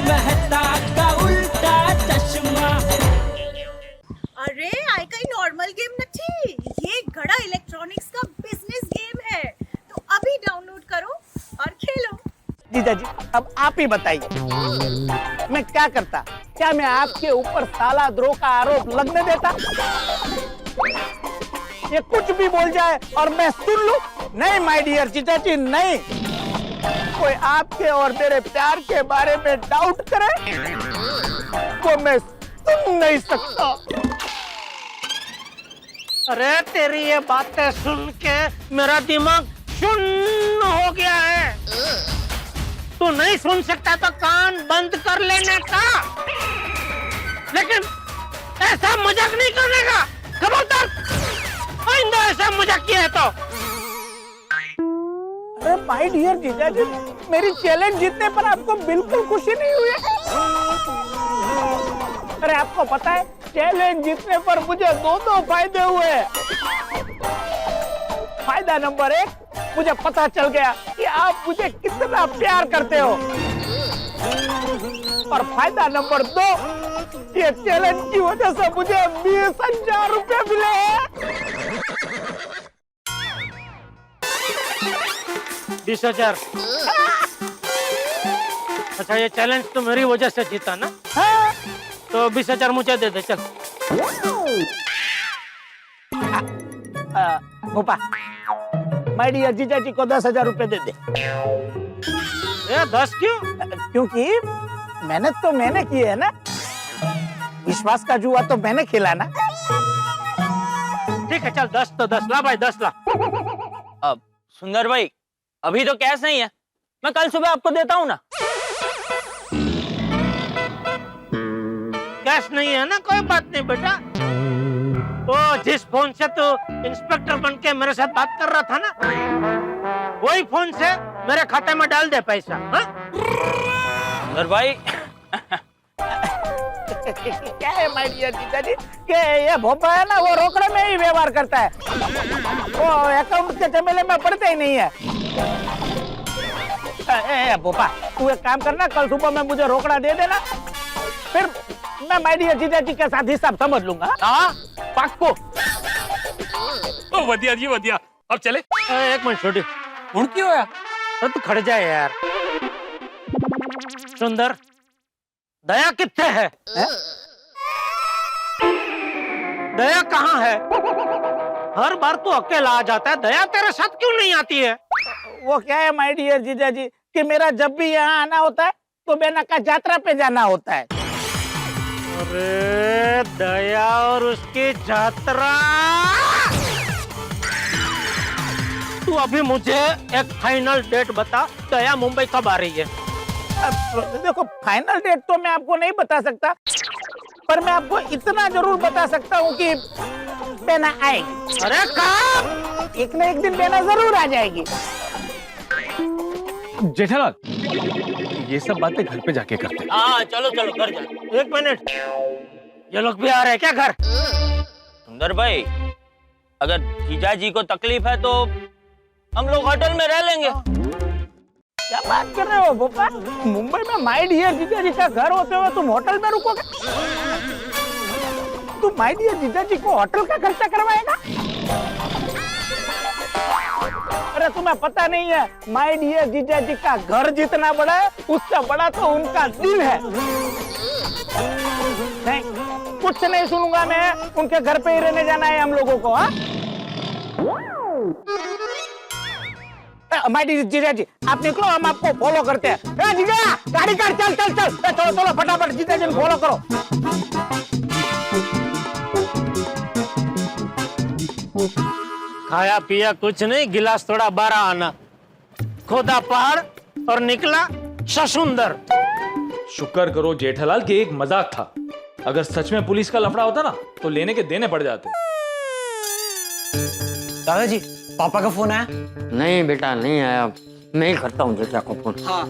मेहता का उल्टा चश्मा। अरे આ કઈ નોર્મલ ગેમ નથી, ये गड़ा इलेक्ट्रॉनिक्स का बिजनेस गेम है, तो अभी डाउनलोड करो और खेलो। जीजा जी अब आप ही बताइए मैं क्या करता? क्या मैं आपके ऊपर साला द्रोह का आरोप लगने देता? ये कुछ भी बोल जाए और मैं सुन लूं? नहीं माय डियर जीजा जी, नहीं। कोई आपके और मेरे प्यार के बारे में डाउट करे वो मैं सुन नहीं सकता। अरे तेरी ये बातें सुन के मेरा दिमाग शून्य हो गया है। तू नहीं सुन सकता तो कान बंद कर लेने का, लेकिन ऐसा मजाक नहीं करने का। खबरदार आइंदा ऐसा मजाक किया है तो। अरे माय डियर जीजा जी, मेरी चैलेंज जीतने पर आपको बिल्कुल खुशी नहीं हुई है? अरे आपको पता है चैलेंज जीतने पर मुझे दो फायदे हुए। फायदा नंबर 1, मुझे पता चल गया कि आप मुझे कितना प्यार करते हो। और फायदा नंबर 2, ये चैलेंज की वजह से मुझे 20,000 रुपए मिले हैं। 20,000? अच्छा ये चैलेंज तो मेरी वजह से जीता ना? हाँ? तो 20,000 मुझे दे दे चल। भोपा माय डियर जीजा जी को 10,000 रुपए दे दे। ये 10 क्यों? क्योंकि मेहनत तो मैंने की है ना, विश्वास का जुआ तो मैंने खेला ना। ठीक है चल 10 तो 10 ला भाई, 10 ला। अब सुंदर भाई अभी तो कैश नहीं है, मैं कल सुबह आपको देता हूँ ना। कैश नहीं है ना, कोई बात नहीं बेटा। तो जिस फोन से तू इंस्पेक्टर बन के मेरे साथ बात कर रहा था ना, वही फोन से मेरे खाते में डाल दे पैसा। हाँ? सुंदर भाई क्या है माय डियर जीजा जी कि ये भोपा है ना, वो रोकड़े में ही व्यवहार करता है, वो अकाउंट के झमेले में पड़ते ही नहीं है। भोपा तू एक काम करना, कल सुबह में मुझे रोकड़ा दे देना, फिर मैं माय डियर जीजा जी के साथ हिसाब समझ लूंगा। हाँ पक्को। ओ वधिया जी वधिया, अब चले। एक मिनट छोटी, हुण क्यों होया? अरे तू खड़ जा यार। सुंदर दया कित्थे है? दया कहाँ है? हर बार तू अकेला आ जाता है, दया तेरे साथ क्यों नहीं आती है? वो क्या है माय डियर जीजा जी कि मेरा जब भी यहाँ आना होता है तो बेना का यात्रा पे जाना होता है। अरे दया और उसकी यात्रा। तू अभी मुझे एक फाइनल डेट बता, दया मुंबई कब आ रही है? अब देखो फाइनल डेट तो मैं आपको नहीं बता सकता, पर मैं आपको इतना जरूर बता सकता हूँ कि बेना आएगी। अरे कब? एक न एक दिन बेना जरूर आ जाएगी। जेठालाल ये सब बातें घर पे जाके करते हैं। हाँ चलो चलो घर जा। 1 मिनट, ये लोग भी आ रहे हैं क्या घर? सुंदर भाई अगर जीजा जी को तकलीफ है तो हम लोग होटल में रह लेंगे। क्या बात कर रहे हो भोपा? मुंबई में माय डियर जीजा जी का घर होते हुए तुम होटल में रुकोगे? तुम माय डियर जीजा जी को होटल का खर्चा करवाएगा? अरे तुम्हें पता नहीं है, माय डियर जीजा जी का घर जितना बड़ा है उससे बड़ा तो उनका दिल है। नहीं कुछ नहीं सुनूंगा मैं, उनके घर पे ही रहने जाना है हम लोगों को। हाँ माय डियर जीजा जी आप निकलो, हम आपको फॉलो करते हैं। जीजा गाड़ी कर, चल चल चल, चलो चलो फटाफट जीजा जी फॉलो करो। खाया पिया कुछ नहीं, गिलास थोड़ा 12 आना, खोदा पहाड़ और निकला ससुंदर। शुक्र करो जेठालाल कि एक मजाक था, अगर सच में पुलिस का लफड़ा होता ना तो लेने के देने पड़ जाते। दादाजी पापा का फोन आया? नहीं बेटा नहीं आया, मैं ही करता हूँ जेठा को फोन। हाँ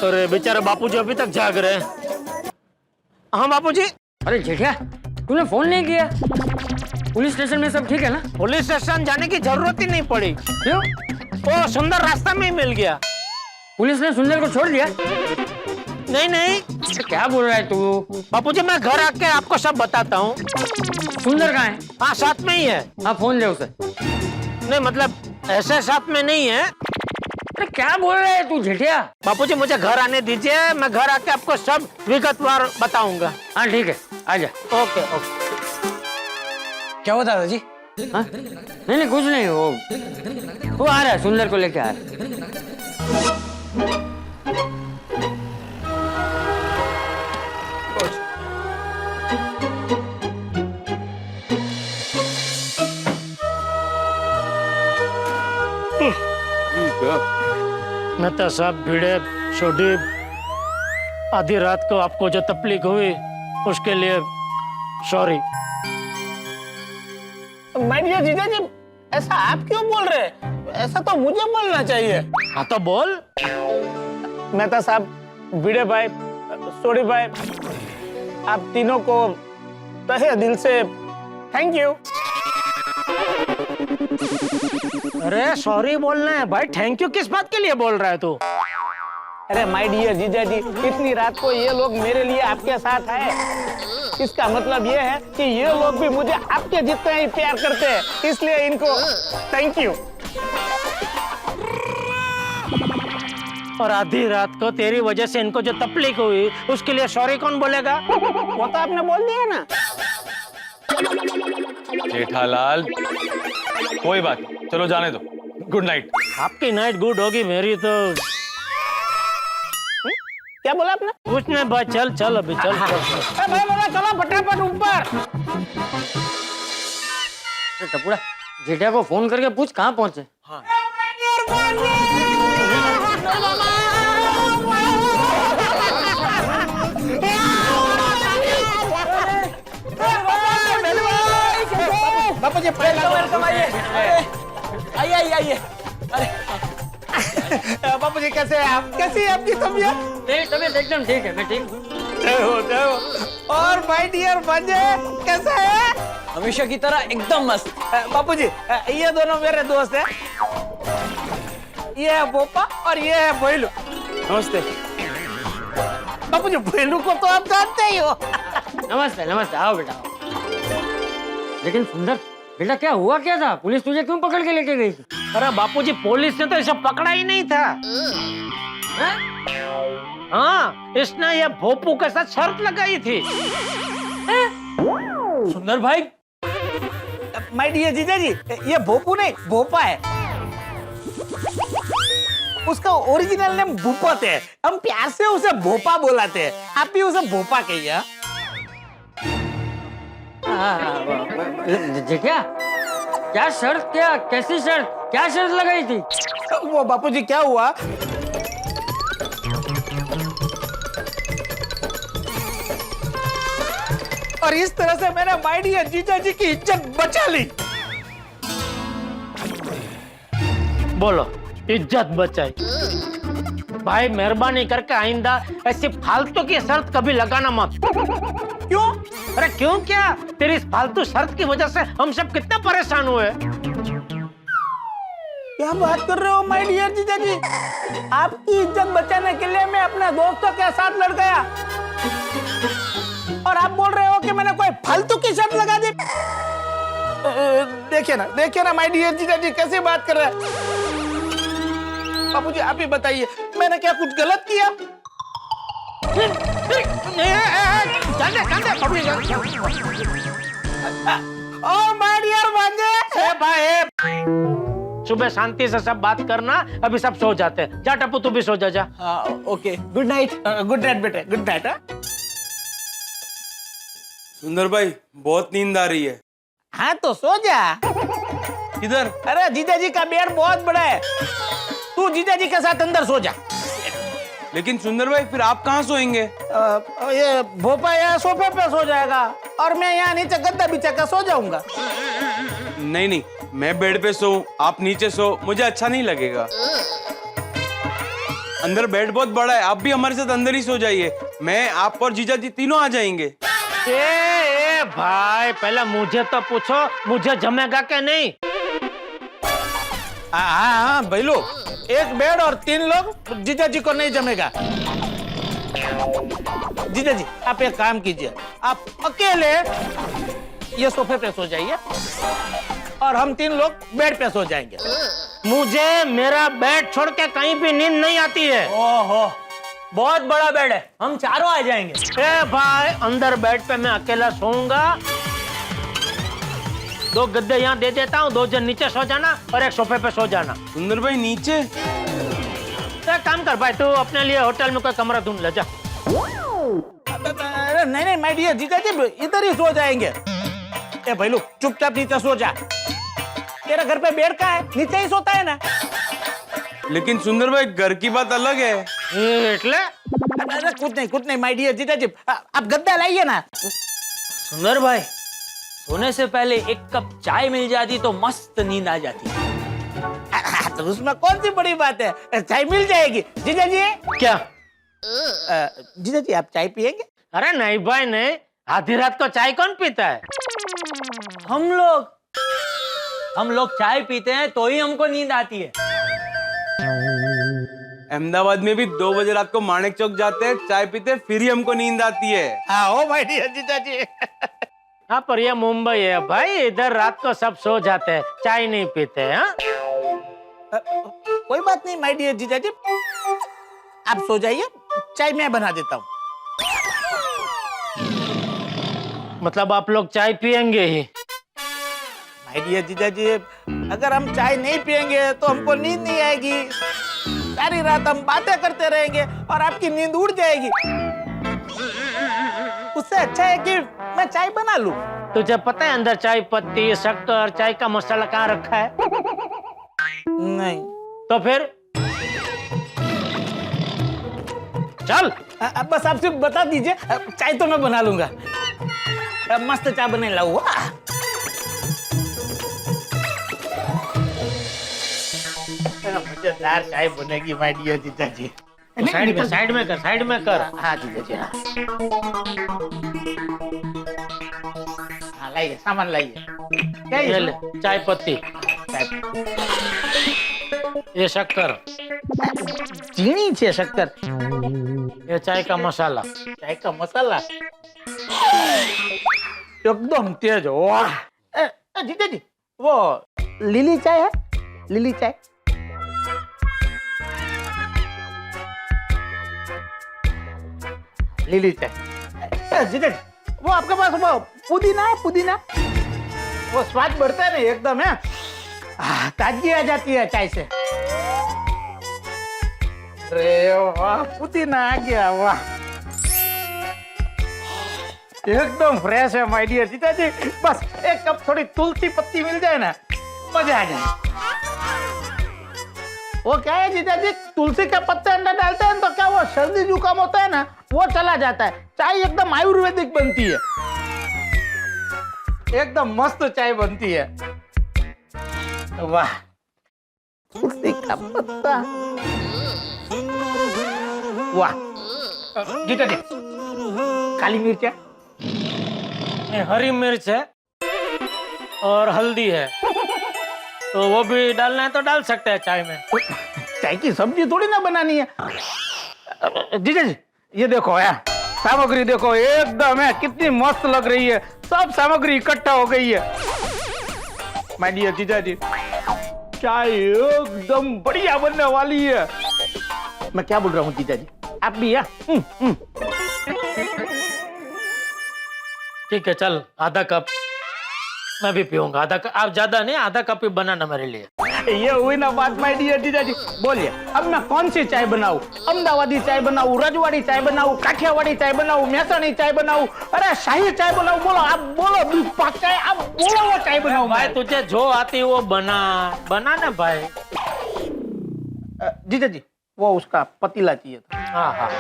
अरे बेचारे बापूजी अभी तक जाग रहे हैं। हाँ बापूजी। अरे जेठा तूने फोन नहीं किया? पुलिस स्टेशन में सब ठीक है ना? पुलिस स्टेशन जाने की जरूरत ही नहीं पड़ी। क्यों? वो सुंदर रास्ता में ही मिल गया। पुलिस ने सुंदर को छोड़ दिया? नहीं नहीं तो क्या बोल रहा है तू? बापूजी, मैं घर आके आपको सब बताता हूँ। सुंदर कहाँ है? हाँ, साथ में ही है। हाँ, फोन दे उसे। नहीं मतलब ऐसे साथ में नहीं है। अरे क्या बोल रहा है तू झिटिया? बापूजी, मुझे घर आने दीजिए, मैं घर आके आपको सब विगतवार बताऊंगा। हाँ ठीक है, आजा। Okay okay. क्या हुआ दादाजी? हाँ? नहीं कुछ नहीं, वो आ रहा है, सुंदर को लेके आ रहा है। मेहता साहब, भिड़े छोड़ी आधी रात को आपको जो तकलीफ हुई उसके लिए सॉरी। माय डियर जीजा जी, ऐसा आप क्यों बोल रहे हैं? ऐसा तो मुझे बोलना चाहिए। हाँ तो बोल। मेहता साहब, भिड़े भाई, सोडी भाई, आप तीनों को तहे दिल से थैंक यू। अरे सॉरी बोलना है भाई, थैंक यू किस बात के लिए बोल रहा है तू? अरे माय डियर जीजा जी, इतनी रात को ये लोग मेरे लिए आपके साथ आए, इसका मतलब ये है कि ये लोग भी मुझे आपके जितना ही प्यार करते हैं, इसलिए इनको थैंक यू। और आधी रात को तेरी वजह से इनको जो तकलीफ हुई उसके लिए सॉरी कौन बोलेगा? वो तो आपने बोल दिया ना। जेठालाल, कोई बात नहीं, चलो जाने दो। Good night. आपकी नाइट गुड होगी, मेरी तो क्या बोला आपने? कुछ नहीं भाई, चल चल अभी चल। भाई बोला चलो फटाफट ऊपर। टपुड़ा, जेठिया को फोन करके पूछ कहाँ पहुंचे। हाँ। बापू जी वेलकम, आइए आइए आइए। अरे बापू जी कैसे हैं आप? कैसी है आपकी तबीयत? मेरी तबीयत एकदम ठीक है, मैं ठीक हूँ। जय हो। और माय डियर भांजे कैसा है? हमेशा की तरह एकदम मस्त। बापू जी, ये दोनों मेरे दोस्त हैं। ये है बोपा और ये है भोलू। नमस्ते। बापू जी, भोलू को तो आप जानते ही हो। नमस्ते नमस्ते, आओ बेटा आओ। लेकिन सुंदर बेटा, क्या हुआ क्या था? पुलिस तुझे क्यों पकड़ के लेके गई थी? अरे बापूजी, पुलिस ने तो इसे पकड़ा ही नहीं था। हाँ, इसने ये भोपू के साथ शर्त लगाई थी। सुंदर भाई, माय डियर जीजा जी, ये भोपू नहीं भोपा है। उसका ओरिजिनल नेम भूपत है, हम प्यार से उसे भोपा बुलाते हैं। आप भी उसे भोपा कहिए। जेठिया, क्या शर्त, क्या कैसी शर्त, क्या शर्त लगाई थी? वो बापूजी क्या हुआ, और इस तरह से मैंने माय डियर जीजा जी की इज्जत बचा ली। बोलो, इज्जत बचाई। भाई मेहरबानी करके आइंदा ऐसी फालतू की शर्त कभी लगाना मत। क्यों? अरे क्यों क्या, तेरी इस फालतू शर्त की वजह से हम सब कितने परेशान हुए। क्या बात कर रहे हो माय डियर जीजा जी? आपकी इज्जत बचाने के लिए मैं अपने दोस्तों के साथ लड़ गया, और आप बोल रहे हो कि मैंने कोई फालतू की शर्त लगा दी? देखिए ना माय डियर जीजा जी कैसे बात कर रहे हैं। बापूजी आप ही बताइए, मैंने क्या कुछ गलत किया? ओ माय डियर भांजे, भाई सुबह शांति से सब बात करना, अभी सब सो जाते हैं। जा टप्पू, तू भी सो जा। Okay, good night. Good night बेटे, गुड नाइट। सुंदर भाई, बहुत नींद आ रही है। हाँ तो सो जा। किधर? अरे जीजा जी का बेड बहुत बड़ा है, तू जीजा जी के साथ अंदर सो जा। लेकिन सुंदर भाई, फिर आप कहाँ सोएंगे? ये भोपा यहाँ सोफे पे सो जाएगा, और मैं यहाँ नीचे गद्दा बिछा कर सो जाऊंगा। नहीं नहीं, मैं बेड पे सो, आप नीचे सो, मुझे अच्छा नहीं लगेगा। अंदर बेड बहुत बड़ा है, आप भी हमारे साथ अंदर ही सो जाइए। मैं, आप और जीजा जी तीनों आ जाएंगे। अरे भाई पहले मुझे तो पूछो मुझे जमेगा कि नहीं। हाँ भैलू, एक बेड और 3 लोग जीजा जी को नहीं जमेगा। जीजा जी आप एक काम कीजिए, आप अकेले ये सोफे पे सो जाइए और हम 3 लोग बेड पे सो जाएंगे। मुझे मेरा बेड छोड़ के कहीं भी नींद नहीं आती है। ओहो, बहुत बड़ा बेड है, हम चारों आ जाएंगे। ए भाई अंदर बेड पे मैं अकेला सोऊंगा। 2 गद्दे यहाँ दे देता हूँ, 2 जन नीचे सो जाना और एक सोफे पे सो जाना। सुंदर भाई नीचे? तो एक काम कर भाई, तू अपने लिए होटल में कोई कमरा ढूंढ ले जा। अरे नहीं माय डियर जीजा जी, इधर ही सो जाएंगे। ए भैलू चुपचाप नीचे सो जा, तेरा घर पे बेड का है, नीचे ही सोता है ना। लेकिन सुंदर भाई घर की बात अलग है। अरे कुछ नहीं माय डियर जीजा जी, आप गद्दा लाइए ना। सुंदर भाई, सोने से पहले एक कप चाय मिल जाती तो मस्त नींद आ जाती। तो उसमें कौन सी बड़ी बात है, चाय मिल जाएगी। जीजा जी क्या? जीजा जी आप चाय पियेंगे? अरे नहीं भाई नहीं, आधी रात को चाय कौन पीता है? हम लोग चाय पीते हैं तो ही हमको नींद आती है। अहमदाबाद में भी 2 बजे रात को माणिक चौक जाते हैं, चाय पीते, फिर ही हमको नींद आती है। हाँ ओ माय डियर जीजा जी। हाँ पर ये मुंबई है भाई, इधर रात को सब सो जाते हैं, चाय नहीं पीते हैं। हाँ? कोई बात नहीं माय डियर जीजा जी, आप सो जाइए, चाय मैं बना देता हूँ। मतलब आप लोग चाय पियेंगे ही? माय डियर जीजा जी, अगर हम चाय नहीं पियेंगे तो हमको नींद नहीं आएगी, सारी रात हम बातें करते रहेंगे और आपकी नींद उड़ जाएगी। उससे अच्छा है कि मैं चाय बना लूं। तुझे पता है अंदर चाय पत्ती, शक्कर, चाय का मसाला कहाँ रखा है? नहीं। तो फिर चल। बस आप सिर्फ बता दीजिए, चाय तो मैं बना लूंगा। मस्त चाय बने लाऊं। मजेदार चाय बनेगी माय डियर जीजा जी। साइड में कर। हाँ जीजा जी, हाँ लाइए, सामान लाइए। क्या ये ये ले, चाय पत्ती, ये शक्कर, चीनी छे शक्कर, ये चाय का मसाला। चाय का मसाला एकदम तेज। वाह जीजा जी, वो लिली चाय है, लिली चाय। लिली चाय जीजा जी, वो आपके पास वो पुदीना है, पुदीना, वो स्वाद बढ़ता है ना एकदम है, ताजगी आ जाती है चाय से। अरे वाह, पुदीना आ गया, वाह एकदम फ्रेश है माय डियर जीजा जी। बस एक कप थोड़ी तुलसी पत्ती मिल जाए ना, मजा आ जाए। वो क्या है जीजा जी, तुलसी के पत्ते अंदर डालते हैं तो क्या वो सर्दी जुकाम होता है ना, वो चला जाता है। चाय एकदम आयुर्वेदिक बनती है, एकदम मस्त चाय बनती है। वाह, तुलसी का पत्ता, वाह जीजा जी। काली मिर्च है, ये हरी मिर्च है और हल्दी है, तो वो भी डालना है तो डाल सकते हैं चाय में। चाय की सब्जी थोड़ी ना बनानी है। जीजा जी ये देखो यार, सामग्री देखो एकदम है, कितनी मस्त लग रही है, सब सामग्री इकट्ठा हो गई है। माय डियर जीजा जी, चाय एकदम बढ़िया बनने वाली है। मैं क्या बोल रहा हूँ जीजा जी, आप भी है। ठीक है चल, आधा कप मैं भी पीऊंगा, आधा कप। आप ज्यादा नहीं, आधा कप ही बनाना मेरे लिए। ये हुई ना बात माय डियर जीजा जी। बोलिए अब मैं कौन सी चाय बनाऊं? अहमदाबादी चाय बनाऊं, रजवाड़ी चाय बनाऊं, काठियावाड़ी चाय बनाऊं, मेहसाणी चाय बनाऊं, अरे शाही चाय बनाऊं? बोलो आप, बोलो दूध पाक चाय, आप बोलो वो चाय बनाऊं। भाई तुझे जो आती वो बना ना भाई। जीजा जी वो उसका पतीला चाहिए था। हाँ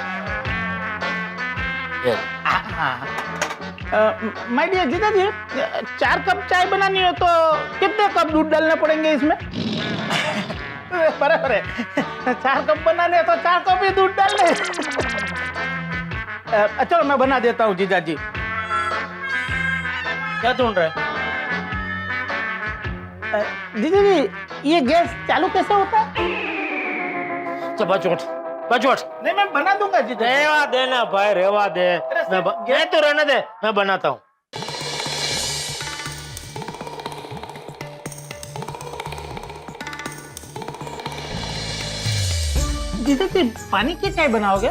ये। माय डियर जीजा जी, 4 कप चाय बनानी है तो कितने कप दूध डालने पड़ेंगे इसमें? बराबर है, 4 कप बनाने हैं तो 4 कप ही दूध डालने। चलो मैं बना देता हूँ जीजा जी। क्या ढूंढ रहे? जीजा जी ये गैस चालू कैसे होता है? बचोट बचोट। नहीं मैं बना दूंगा जीजा जी। रेवा दे ना भाई, रेवा दे। मैं तो रहने दे, मैं बनाता हूँ। जीजा जी पानी की चाय बनाओगे?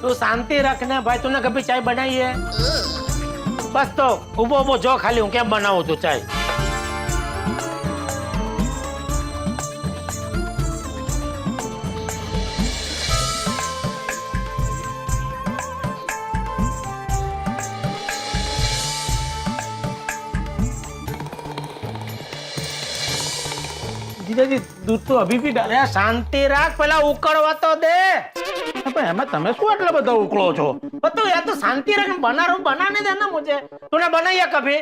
तू शांति रखना भाई, तूने कभी चाय बनाई है? बस तो उबो उबो जो खाली हूँ क्या बनाओ तू चाय। जीजा जी दूध तो अभी भी डाले। अरे शांति रख, पहला उकળવા તો દે। એમાં તમે શું આટલા બધા ઉકળો છો? तो यार तो शांति रख, बना रहा हूँ, बनाने देना मुझे। तूने बनाई है कभी?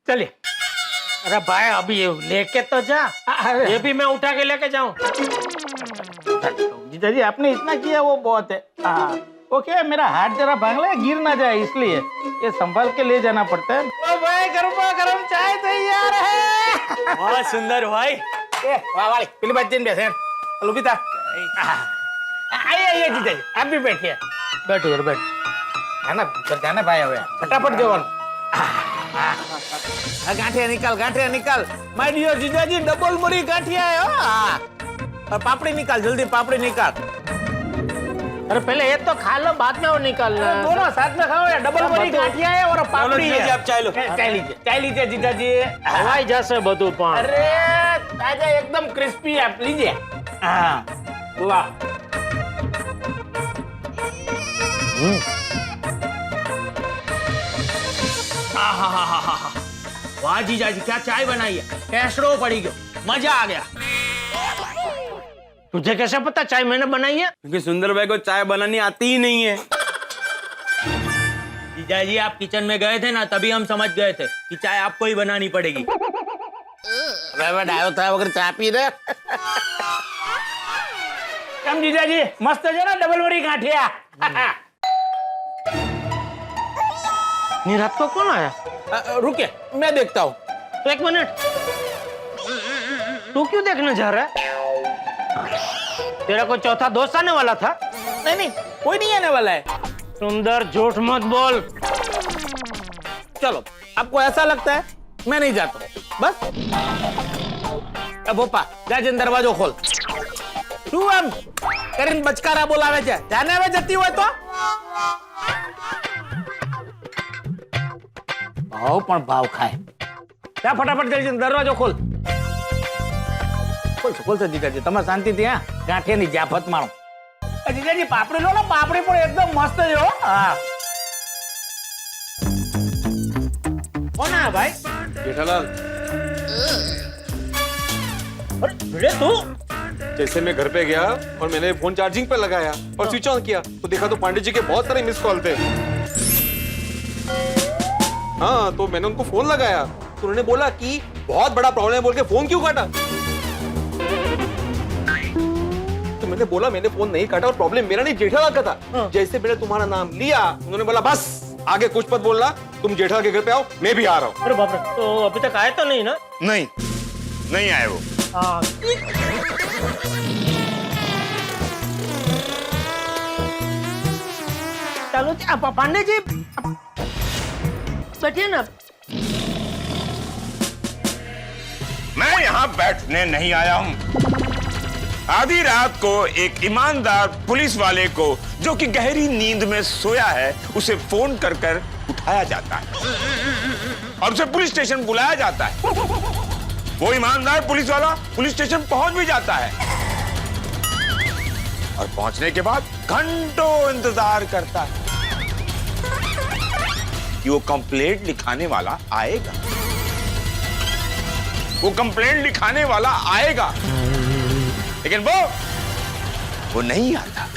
चलिए। अरे भाई अभी ये लेके तो जा, ये भी मैं उठा के लेके जाऊं। जीजा जी आपने इतना किया वो बहुत है। हाँ ओके, मेरा हाथ जरा भांगला है, गिर ना जाए इसलिए ये संभाल के ले जाना पड़ता है। ओ भाई गरमा गरम चाय तैयार है। वाह सुंदर भाई। ए वाह वाली पहली बात जिन बैठे लुबिता आइए आइए जीजा जी आप भी बैठिए। बैठ इधर बैठ। है ना जाना भाई હવે फटाफट जवान। गांठिया निकाल माय डियर जीजाजी, डबल मुरी गांठिया है। हाँ और पापड़ी निकाल जल्दी, पापड़ी निकाल। अरे पहले ये तो खा लो, बाद में वो निकालना। दोनों साथ में खाओ यार, डबल मुरी गांठिया है और पापड़ी है। आप चाय लो। चाय लीजिए जीजाजी। हवाई जैसे બધું પણ। अरे ताजा एकदम क्रिस्पी, आप लीजिए। हाँ वाह वाह जीजा जी क्या चाय बनाई है, टेस्टो पड़ी गयो, मजा आ गया। तुझे कैसे पता चाय मैंने बनाई है? क्योंकि सुंदर भाई को चाय बनानी आती ही नहीं है। जीजा जी आप किचन में गए थे ना, तभी हम समझ गए थे कि चाय आपको ही बनानी पड़ेगी। डायो था वगैरह चाय पी रहे। कम जीजाजी मस्त है ना डबल मुरी गांठिया। निरात को कौन आया? रुके मैं देखता हूँ। तो एक मिनट, तू क्यों देखने जा रहा है? तेरा कोई चौथा दोस्त आने वाला था? नहीं नहीं कोई नहीं आने वाला है। सुंदर झूठ मत बोल। चलो आपको ऐसा लगता है, मैं नहीं जाता बस। अब ओपा जाजन दरवाजो खोल। तू हम करीन बचकारा बोलावे છે, જાને હવે જતી હોય તો ભાવ પણ ભાવ ખાય। જા ફટાફટ જલ્દી દરવાજો ખોલ। ખોલ જીજાજી, તમે શાંતિથી હા ગાંઠિયાની જાફત મારો। જીજાજી પાપડી લો ને, પાપડી પણ એકદમ મસ્ત છે હો। હા કોણ આયા ભાઈ? जेठालाल, अरे भिड़े तू? जैसे मैं घर पे गया और मैंने फोन चार्जिंग पे लगाया और स्विच ऑन किया तो देखा तो पांडे जी के बहुत सारे मिस कॉल थे। हाँ तो मैंने उनको फोन लगाया तो उन्होंने बोला कि बहुत बड़ा प्रॉब्लम है बोल के फोन क्यों काटा। तो मैंने बोला मैंने फोन नहीं काटा और प्रॉब्लम मेरा नहीं जेठालाल का था। जैसे मैंने तुम्हारा नाम लिया उन्होंने बोला बस आगे कुछ मत बोलना, तुम जेठालाल के घर पे आओ, मैं भी आ रहा हूँ। अरे बाप रे, तो अभी तक आए तो नहीं ना? नहीं आए वो। हाँ चलो पांडे जी बैठिए ना। मैं यहाँ बैठने नहीं आया हूँ। आधी रात को एक ईमानदार पुलिस वाले को जो कि गहरी नींद में सोया है उसे फोन कर कर उठाया जाता है और उसे पुलिस स्टेशन बुलाया जाता है। वो ईमानदार पुलिस वाला पुलिस स्टेशन पहुंच भी जाता है और पहुंचने के बाद घंटों इंतजार करता है कि वो कंप्लेंट लिखाने वाला आएगा। वो कंप्लेंट लिखाने वाला आएगा, लेकिन वो नहीं आता।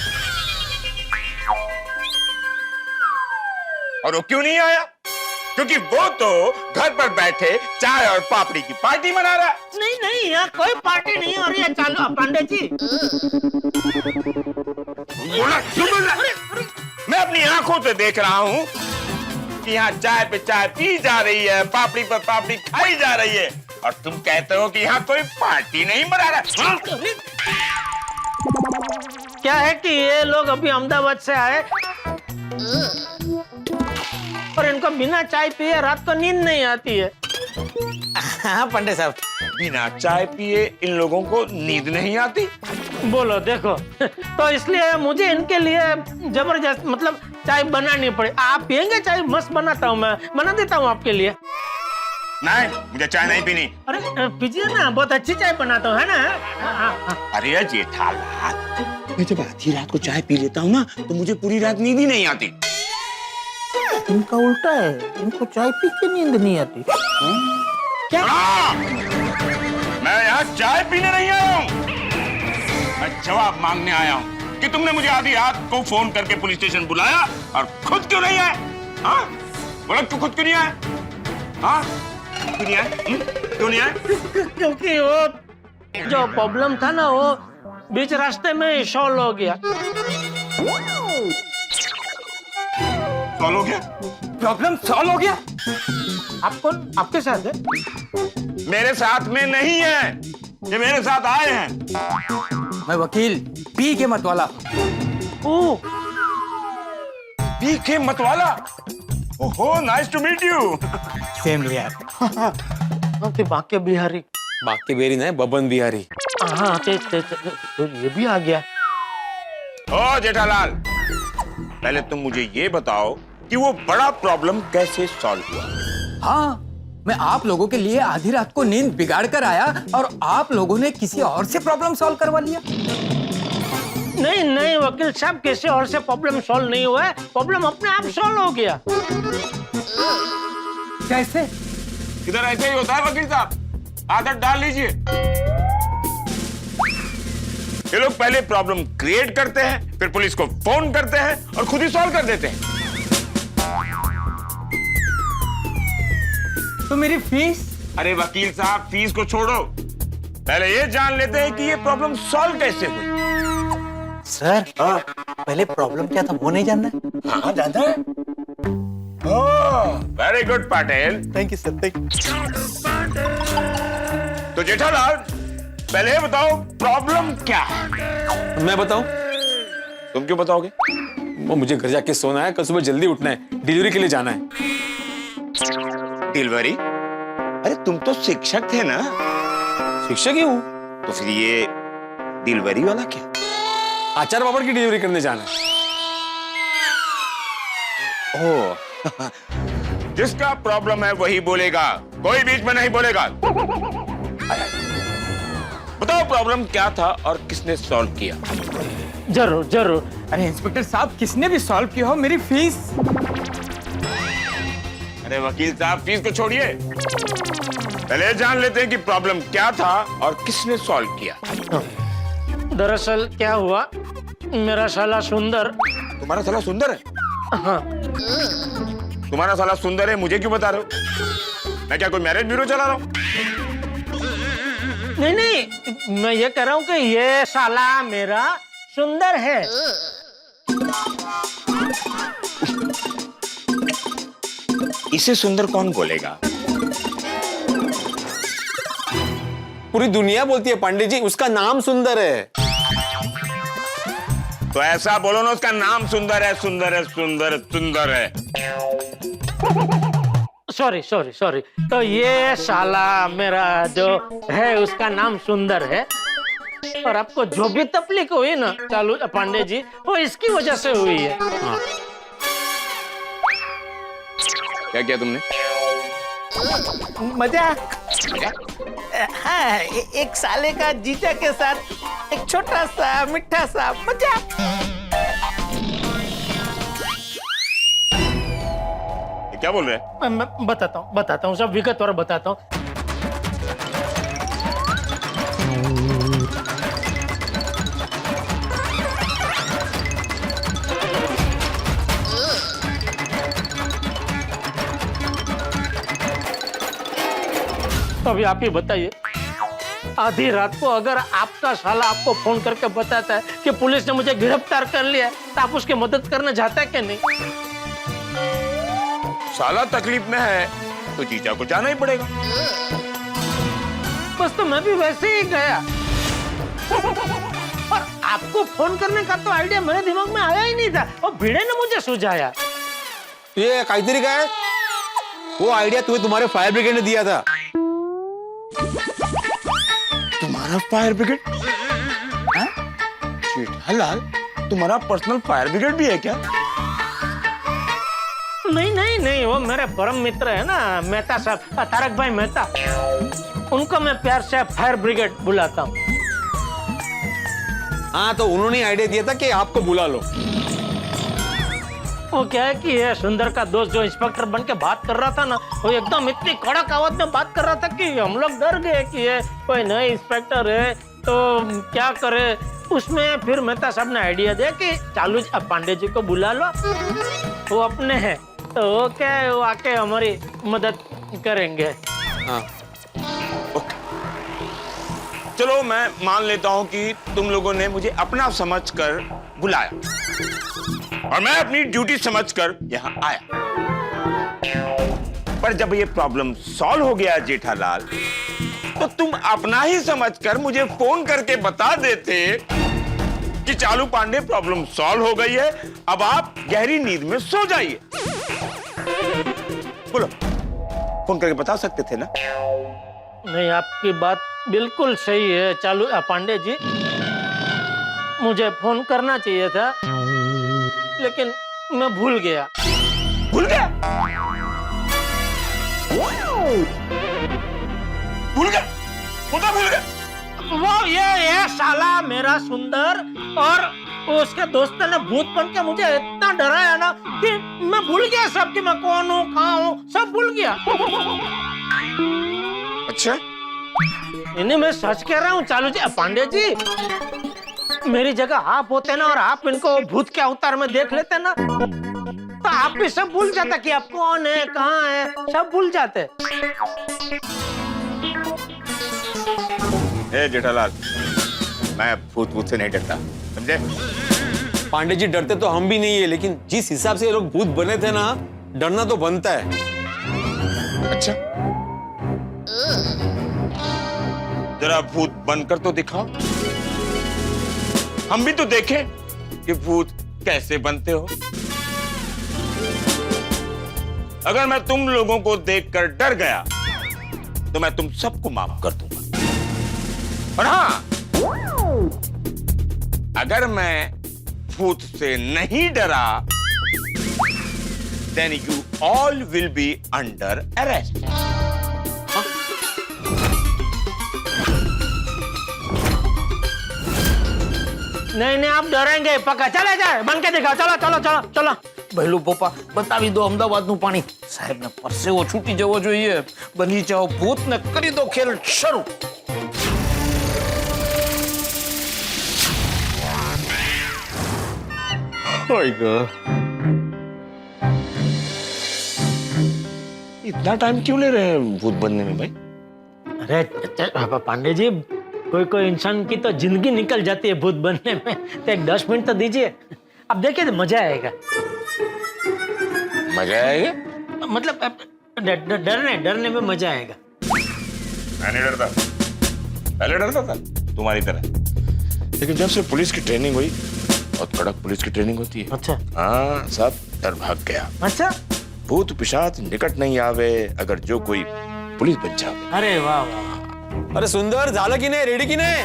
और वो क्यों नहीं आया? क्योंकि वो तो घर पर बैठे चाय और पापड़ी की पार्टी मना रहा है। नहीं नहीं, यहाँ कोई पार्टी नहीं हो रही है। चलो पांडे जी। बोला क्यों बोल रहा? मैं अपनी आंखों से देख रहा हूँ कि यहाँ चाय पे चाय पी जा रही है, पापड़ी पर पापड़ी खाई जा रही है, और तुम कहते हो कि यहाँ कोई पार्टी नहीं मना रहा। क्या है कि ये लोग अभी अहमदाबाद से आए और इनको बिना चाय पिए रात को नींद नहीं आती है। हाँ पंडे साहब, बिना चाय पिए इन लोगों को नींद नहीं आती? बोलो देखो, तो इसलिए मुझे इनके लिए जबरदस्त मतलब चाय बनानी पड़ी। आप पियेंगे चाय? मस्त बनाता हूँ मैं, बना देता हूँ आपके लिए। नहीं, मुझे चाय नहीं पीनी। अरे पीजिए ना, बहुत अच्छी चाय बनाता हूँ, है ना? अरे जेठालाल, मैं जब आधी रात को चाय पी लेता हूँ ना, तो मुझे पूरी रात नींद ही नहीं आती। इनका उल्टा है, इनको चाय पी के नींद नहीं आती। क्या? मैं यहाँ चाय पीने नहीं आया हूँ, मैं जवाब मांगने आया हूँ कि तुमने मुझे आधी रात को फोन करके पुलिस स्टेशन बुलाया और खुद क्यों नहीं आए? हाँ, बोला क्यों खुद क्यों नहीं आए? हाँ, क्यों नहीं आए? क्यों नहीं आए? क्योंकि वो जो प्रॉब्लम था ना, वो बीच रास्ते में सॉल्व हो गया। सॉल्व हो गया? प्रॉब्लम सॉल्व हो गया? आपको आपके साथ है? मेरे साथ में नहीं है, ये मेरे साथ आए हैं। मैं वकील पी के मतवाला। ओह, पी के मतवाला? ओहो, nice to meet you. Same यार। ओके, बाके बिहारी। बाकी बेरी नहीं, बबन बिहारी। हाँ, तो ये भी आ गया। ओ जेठालाल, पहले तुम मुझे ये बताओ कि वो बड़ा प्रॉब्लम कैसे सॉल्व हुआ? हाँ, मैं आप लोगों के लिए आधी रात को नींद बिगाड़ कर आया और आप लोगों ने किसी और से प्रॉब्लम सॉल्व करवा लिया। नहीं नहीं वकील साहब, किसी और से प्रॉब्लम सॉल्व नहीं हुआ है, प्रॉब्लम अपने आप सॉल्व हो गया। कैसे? इधर ऐसे ही होता है वकील साहब, आदत डाल लीजिए। ये लोग पहले प्रॉब्लम क्रिएट करते हैं, फिर पुलिस को फोन करते हैं और खुद ही सॉल्व कर देते हैं। तो मेरी फीस? अरे वकील साहब, फीस को छोड़ो, पहले ये जान लेते हैं कि ये प्रॉब्लम सॉल्व कैसे हुई। सर, पहले प्रॉब्लम क्या था वो नहीं जानना? हाँ, जानता है। Very good Patil. Thank you sir, thank you. तो जेठालाल, पहले ये बताओ प्रॉब्लम क्या है? मैं बताऊं? तुम क्यों बताओगे? वो मुझे घर जाके सोना है, कल सुबह जल्दी उठना है, डिलीवरी के लिए जाना है। डिलीवरी? अरे तुम तो शिक्षक थे ना? शिक्षक ही हूँ। तो फिर ये डिलीवरी वाला क्या? आचार पापड़ की डिलीवरी करने जाना है। ओह, जिसका प्रॉब्लम है वही बोलेगा, कोई बीच में नहीं बोलेगा। बताओ प्रॉब्लम क्या था और किसने सॉल्व किया? जरूर जरूर। अरे इंस्पेक्टर साहब, किसने भी सॉल्व किया हो, मेरी फीस। अरे वकील साहब, फीस को छोड़िए, पहले जान लेते हैं कि प्रॉब्लम क्या था और किसने सॉल्व किया। दरअसल क्या हुआ, मेरा साला सुंदर। तुम्हारा साला सुंदर है? हाँ। तुम्हारा साला सुंदर है, मुझे क्यों बता रहे हो? मैं क्या कोई मैरिज ब्यूरो चला रहा हूँ? नहीं नहीं, मैं ये कह रहा हूँ कि ये साला मेरा सुंदर है। इसे सुंदर कौन बोलेगा? पूरी दुनिया बोलती है पांडे जी, उसका नाम सुंदर है। तो ऐसा बोलो ना, उसका नाम सुंदर है, सुंदर है, सुंदर है, सुंदर है। सॉरी सॉरी सॉरी, तो ये साला मेरा जो है उसका नाम सुंदर है, और आपको जो भी तकलीफ हुई ना चालू पांडे जी, वो इसकी वजह से हुई है। हाँ। क्या किया तुमने? मजाक। हाँ, एक साले का जीजा के साथ एक छोटा सा मीठा सा मजाक। क्या बोल रहे हैं? मैं बताता हूँ सब विगतवार बताता हूँ। तो अभी आप ही बताइए, आधी रात को अगर आपका साला आपको फोन करके बताता है कि पुलिस ने मुझे गिरफ्तार कर लिया, तो आप उसकी मदद करने जाता है कि नहीं? साला तकलीफ में है तो जीजा को जाना ही पड़ेगा। बस तो मैं भी वैसे ही गया। और आपको फोन करने का तो आइडिया मेरे दिमाग में आया ही नहीं था, और भिड़े ने मुझे सुझाया। ये काहीतरी काय? वो आइडिया तुम्हें तुम्हारे फायर ब्रिगेड ने दिया था। तुम्हारा फायर ब्रिगेड? जेठालाल, तुम्हारा पर्सनल फायर ब्रिगेड भी है क्या? नहीं, वो मेरे परम मित्र है ना, मेहता साहब, तारक भाई मेहता। उनको मैं प्यार से फायर ब्रिगेड बुलाता हूँ। हाँ, तो उन्होंने आइडिया दिया था कि आपको बुला लो। वो क्या है कि ये सुंदर का दोस्त जो इंस्पेक्टर बन के बात कर रहा था ना, वो एकदम इतनी कड़क आवाज में बात कर रहा था कि हम लोग डर गए कि ये कोई नए इंस्पेक्टर है तो क्या करे। उसमें फिर मेहता साहब ने आइडिया दिया कि चालू पांडे जी को बुला लो, वो अपने हैं, तो वो क्या है, वो आके हमारी मदद करेंगे। हाँ। चलो मैं मान लेता हूं कि तुम लोगों ने मुझे अपना समझकर बुलाया और मैं अपनी ड्यूटी समझकर यहां आया। पर जब ये प्रॉब्लम सॉल्व हो गया जेठालाल, तो तुम अपना ही समझकर मुझे फोन करके बता देते कि चालू पांडे प्रॉब्लम सॉल्व हो गई है, अब आप गहरी नींद में सो जाइए। बोलो, फोन करके बता सकते थे ना? नहीं, आपकी बात बिल्कुल सही है चालू पांडे जी, मुझे फोन करना चाहिए था, लेकिन मैं भूल गया। भूल गया? भूल गया? भूल गया? वो ये साला मेरा सुंदर और उसके दोस्त ने भूत बन के मुझे इतना डराया ना कि मैं भूल गया सब, कि मैं कौन हूँ, कहाँ हूँ, सब भूल गया। अच्छा, इन्हें मैं सच कह रहा हूँ चालू जी पांडे जी, मेरी जगह आप होते ना और आप इनको भूत के अवतार में देख लेते ना, तो आप भी सब भूल जाते कि आप कौन है, कहाँ है, सब भूल जाते। जेठालाल, मैं भूत से नहीं डरता, समझे? पांडे जी डरते तो हम भी नहीं है, लेकिन जिस हिसाब से ये लोग भूत बने थे ना, डरना तो बनता है। अच्छा, जरा भूत बनकर तो दिखाओ, हम भी तो देखें कि भूत कैसे बनते हो। अगर मैं तुम लोगों को देखकर डर गया तो मैं तुम सबको माफ कर दूंगा, और हाँ, अगर मैं भूत से नहीं डरा, then you all will be under arrest. नहीं, आप डरेंगे पक्का। चले जाए, बन के दिखाओ, चलो। ભઈલું પપ્પા બતાવી દો અમદાવાદનું પાણી. સાહેબને પરસેવો છૂટી જવો જોઈએ. બની જાઓ ભૂત ને કરી દો ખેલ શરૂ. इतना टाइम क्यों ले रहे हैं भूत बनने में भाई? अरे पांडे जी, कोई इंसान की तो जिंदगी निकल जाती है भूत बनने में, तो एक 10 मिनट तो दीजिए, अब देखिए तो मजा आएगा। मजा आएगा? मतलब डरने में मजा आएगा। मैं नहीं डरता, पहले डरता था तुम्हारी तरह, लेकिन जब से पुलिस की ट्रेनिंग हुई, बहुत कड़क पुलिस की ट्रेनिंग होती है। अच्छा। हाँ, सब डर भाग गया। अच्छा, भूत पिशाच निकट नहीं आवे अगर जो कोई पुलिस बन जावे। अरे वाह वाह। अरे सुंदर, झालं की नाही? रेडी की नाही?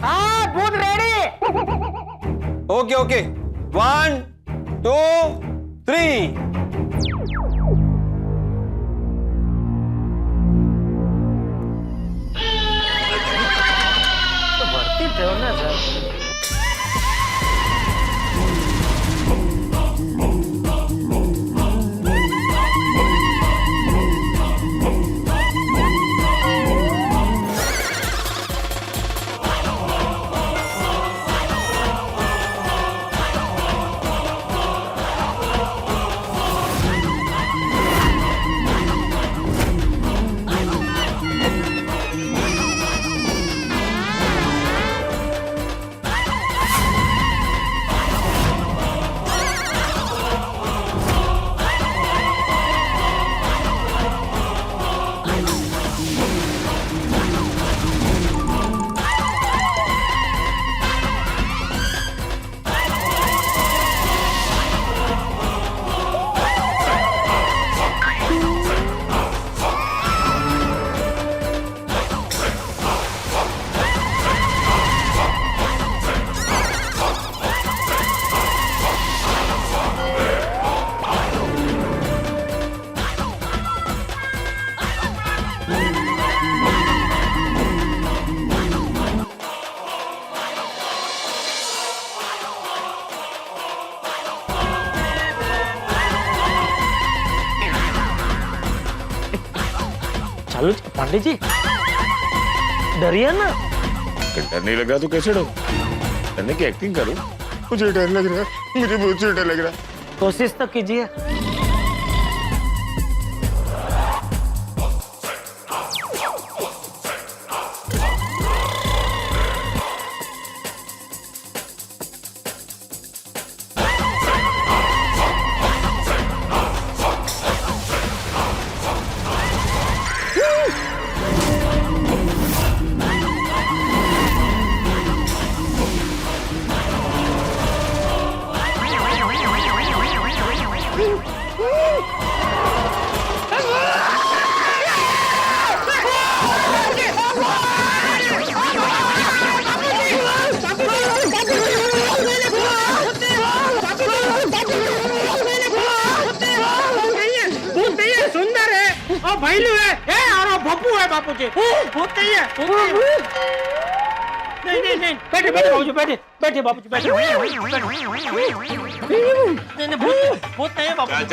हाँ, भूत रेडी। ओके 1 2 3। तो भर्ती थे ना सर। चलो पांडे जी, डरिए ना। डर नहीं लग रहा तो कैसे डरो? डरने की एक्टिंग करो। मुझे डर लग रहा है, मुझे बहुत से डर लग रहा है। कोशिश तो कीजिए। सुंदर है और भैलू है और भप्पू है बापूजी। भूत नहीं है, नहीं नहीं, बैठे बैठे बाबूजी, बैठे बैठे बापूजी, बैठे। नहीं भूत नहीं है बापूजी।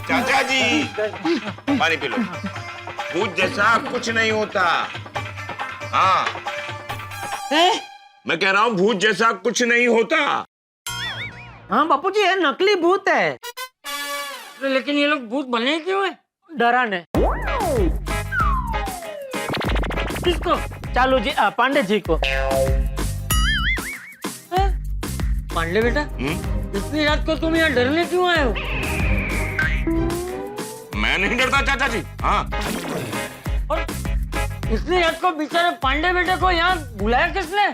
चाचा जी पानी पी लो। भूत जैसा कुछ नहीं होता। हाँ मैं कह रहा हूँ भूत जैसा कुछ नहीं होता। हाँ बापूजी, ये नकली भूत है। लेकिन ये लोग भूत बने क्यों है? डराने। किसको? चालू जी, पांडे जी को। पांडे बेटा, इतनी रात को तुम यहाँ डरने क्यों आए हो? मैं नहीं डरता चाचा जी। हाँ, और इतनी रात को बेचारे पांडे बेटे को यहाँ बुलाया किसने?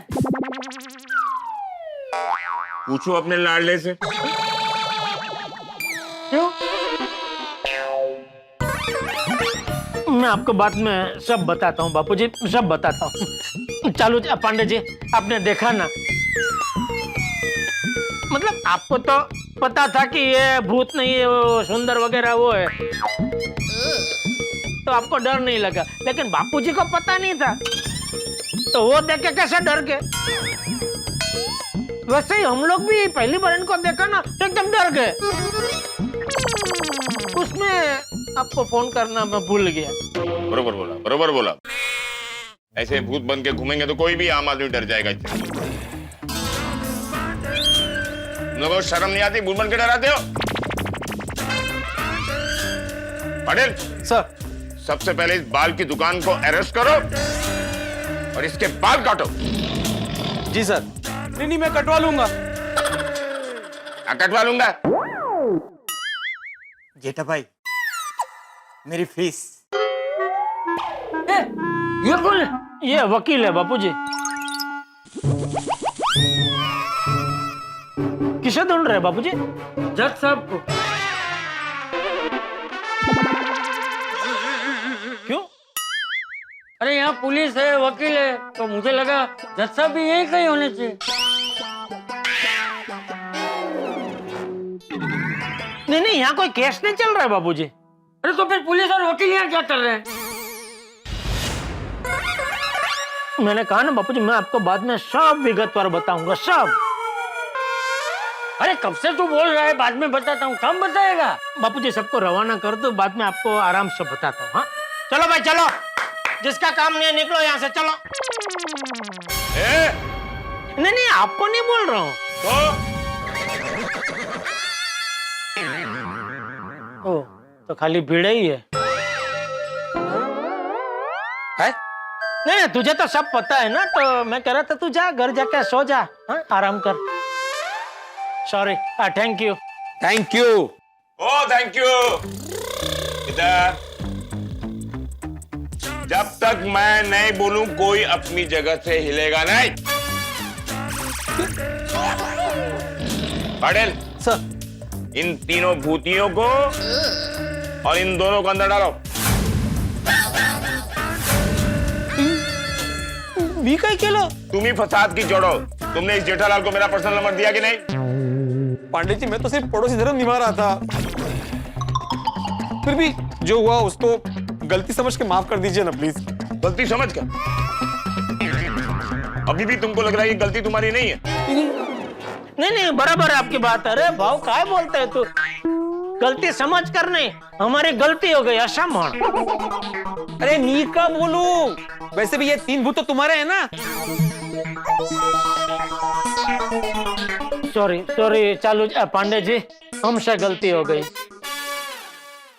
पूछो अपने लाडले से। क्यों? मैं आपको बाद में सब बताता हूँ बापूजी, सब बताता हूँ। चालू पांडे जी, आपने देखा ना, मतलब आपको तो पता था कि ये भूत नहीं है, वो सुंदर वगैरह वो है, तो आपको डर नहीं लगा। लेकिन बापूजी को पता नहीं था, तो वो देख के कैसे डर गए। वैसे ही हम लोग भी पहली बार इनको देखा ना तो एकदम डर गए। उसमें आपको फोन करना मैं भूल गया। बरोबर बोला, बरोबर बोला। ऐसे भूत बन के घूमेंगे तो कोई भी आम आदमी डर जाएगा। लोगों को शर्म नहीं आती? भूत बन के डराते हो? पटेल सर, सबसे पहले इस बाल की दुकान को अरेस्ट करो और इसके बाल काटो। जी सर। नहीं, मैं कटवा लूंगा। कटवा लूंगा? जेठा भाई, मेरी फीस। ये कौन है? ये वकील है बापूजी। किसे ढूंढ रहे हैं बापूजी? जज साहब को। क्यों? अरे यहाँ पुलिस है, वकील है, तो मुझे लगा जज साहब भी यही कहीं होने चाहिए। नहीं, यहाँ कोई केस नहीं चल रहा है बाबूजी। अरे तो फिर पुलिस और वकील यहाँ क्या कर रहे हैं? मैंने कहा ना बापूजी, मैं आपको बाद में सब विगतवार बताऊंगा, सब। अरे कब से तू बोल रहा है बाद में बताता हूँ, कब बताएगा? बापूजी सबको रवाना कर दो, बाद में आपको आराम से बताता हूँ। हाँ चलो भाई चलो, जिसका काम नहीं है निकलो यहाँ से, चलो। नहीं, आपको नहीं बोल रहा हूँ। ओ, तो खाली भीड़ ही है? नहीं, तुझे तो सब पता है ना, तो मैं कह रहा था तू जा, घर जाके सो जा। हाँ? आराम कर। Sorry, thank you. Thank you. ओ थैंक यू। इधर, जब तक मैं नहीं बोलूं कोई अपनी जगह से हिलेगा नहीं। पटेल सर, इन तीनों भूतियों को और इन दोनों को अंदर डालो। भी कहीं खेलो। तुम ही फसाद की जोड़ो। तुमने इस जेठालाल को मेरा पर्सनल नंबर दिया कि नहीं? पांडे जी, मैं तो सिर्फ पड़ोसी धर्म निभा रहा था। फिर भी जो हुआ उसको गलती समझ के माफ कर दीजिए ना प्लीज। गलती समझ कर? अभी भी तुमको लग रहा है कि गलती तुम्हारी नहीं है? नहीं, बराबर है आपकी बात। अरे भाव काय बोलते है तू? गलती समझ कर नहीं, हमारी गलती हो गई, असम। अरे नी का बोलू, वैसे भी ये 3 भूत तो तुम्हारे हैं ना। सॉरी सॉरी चालू पांडे जी, हमसे गलती हो गई।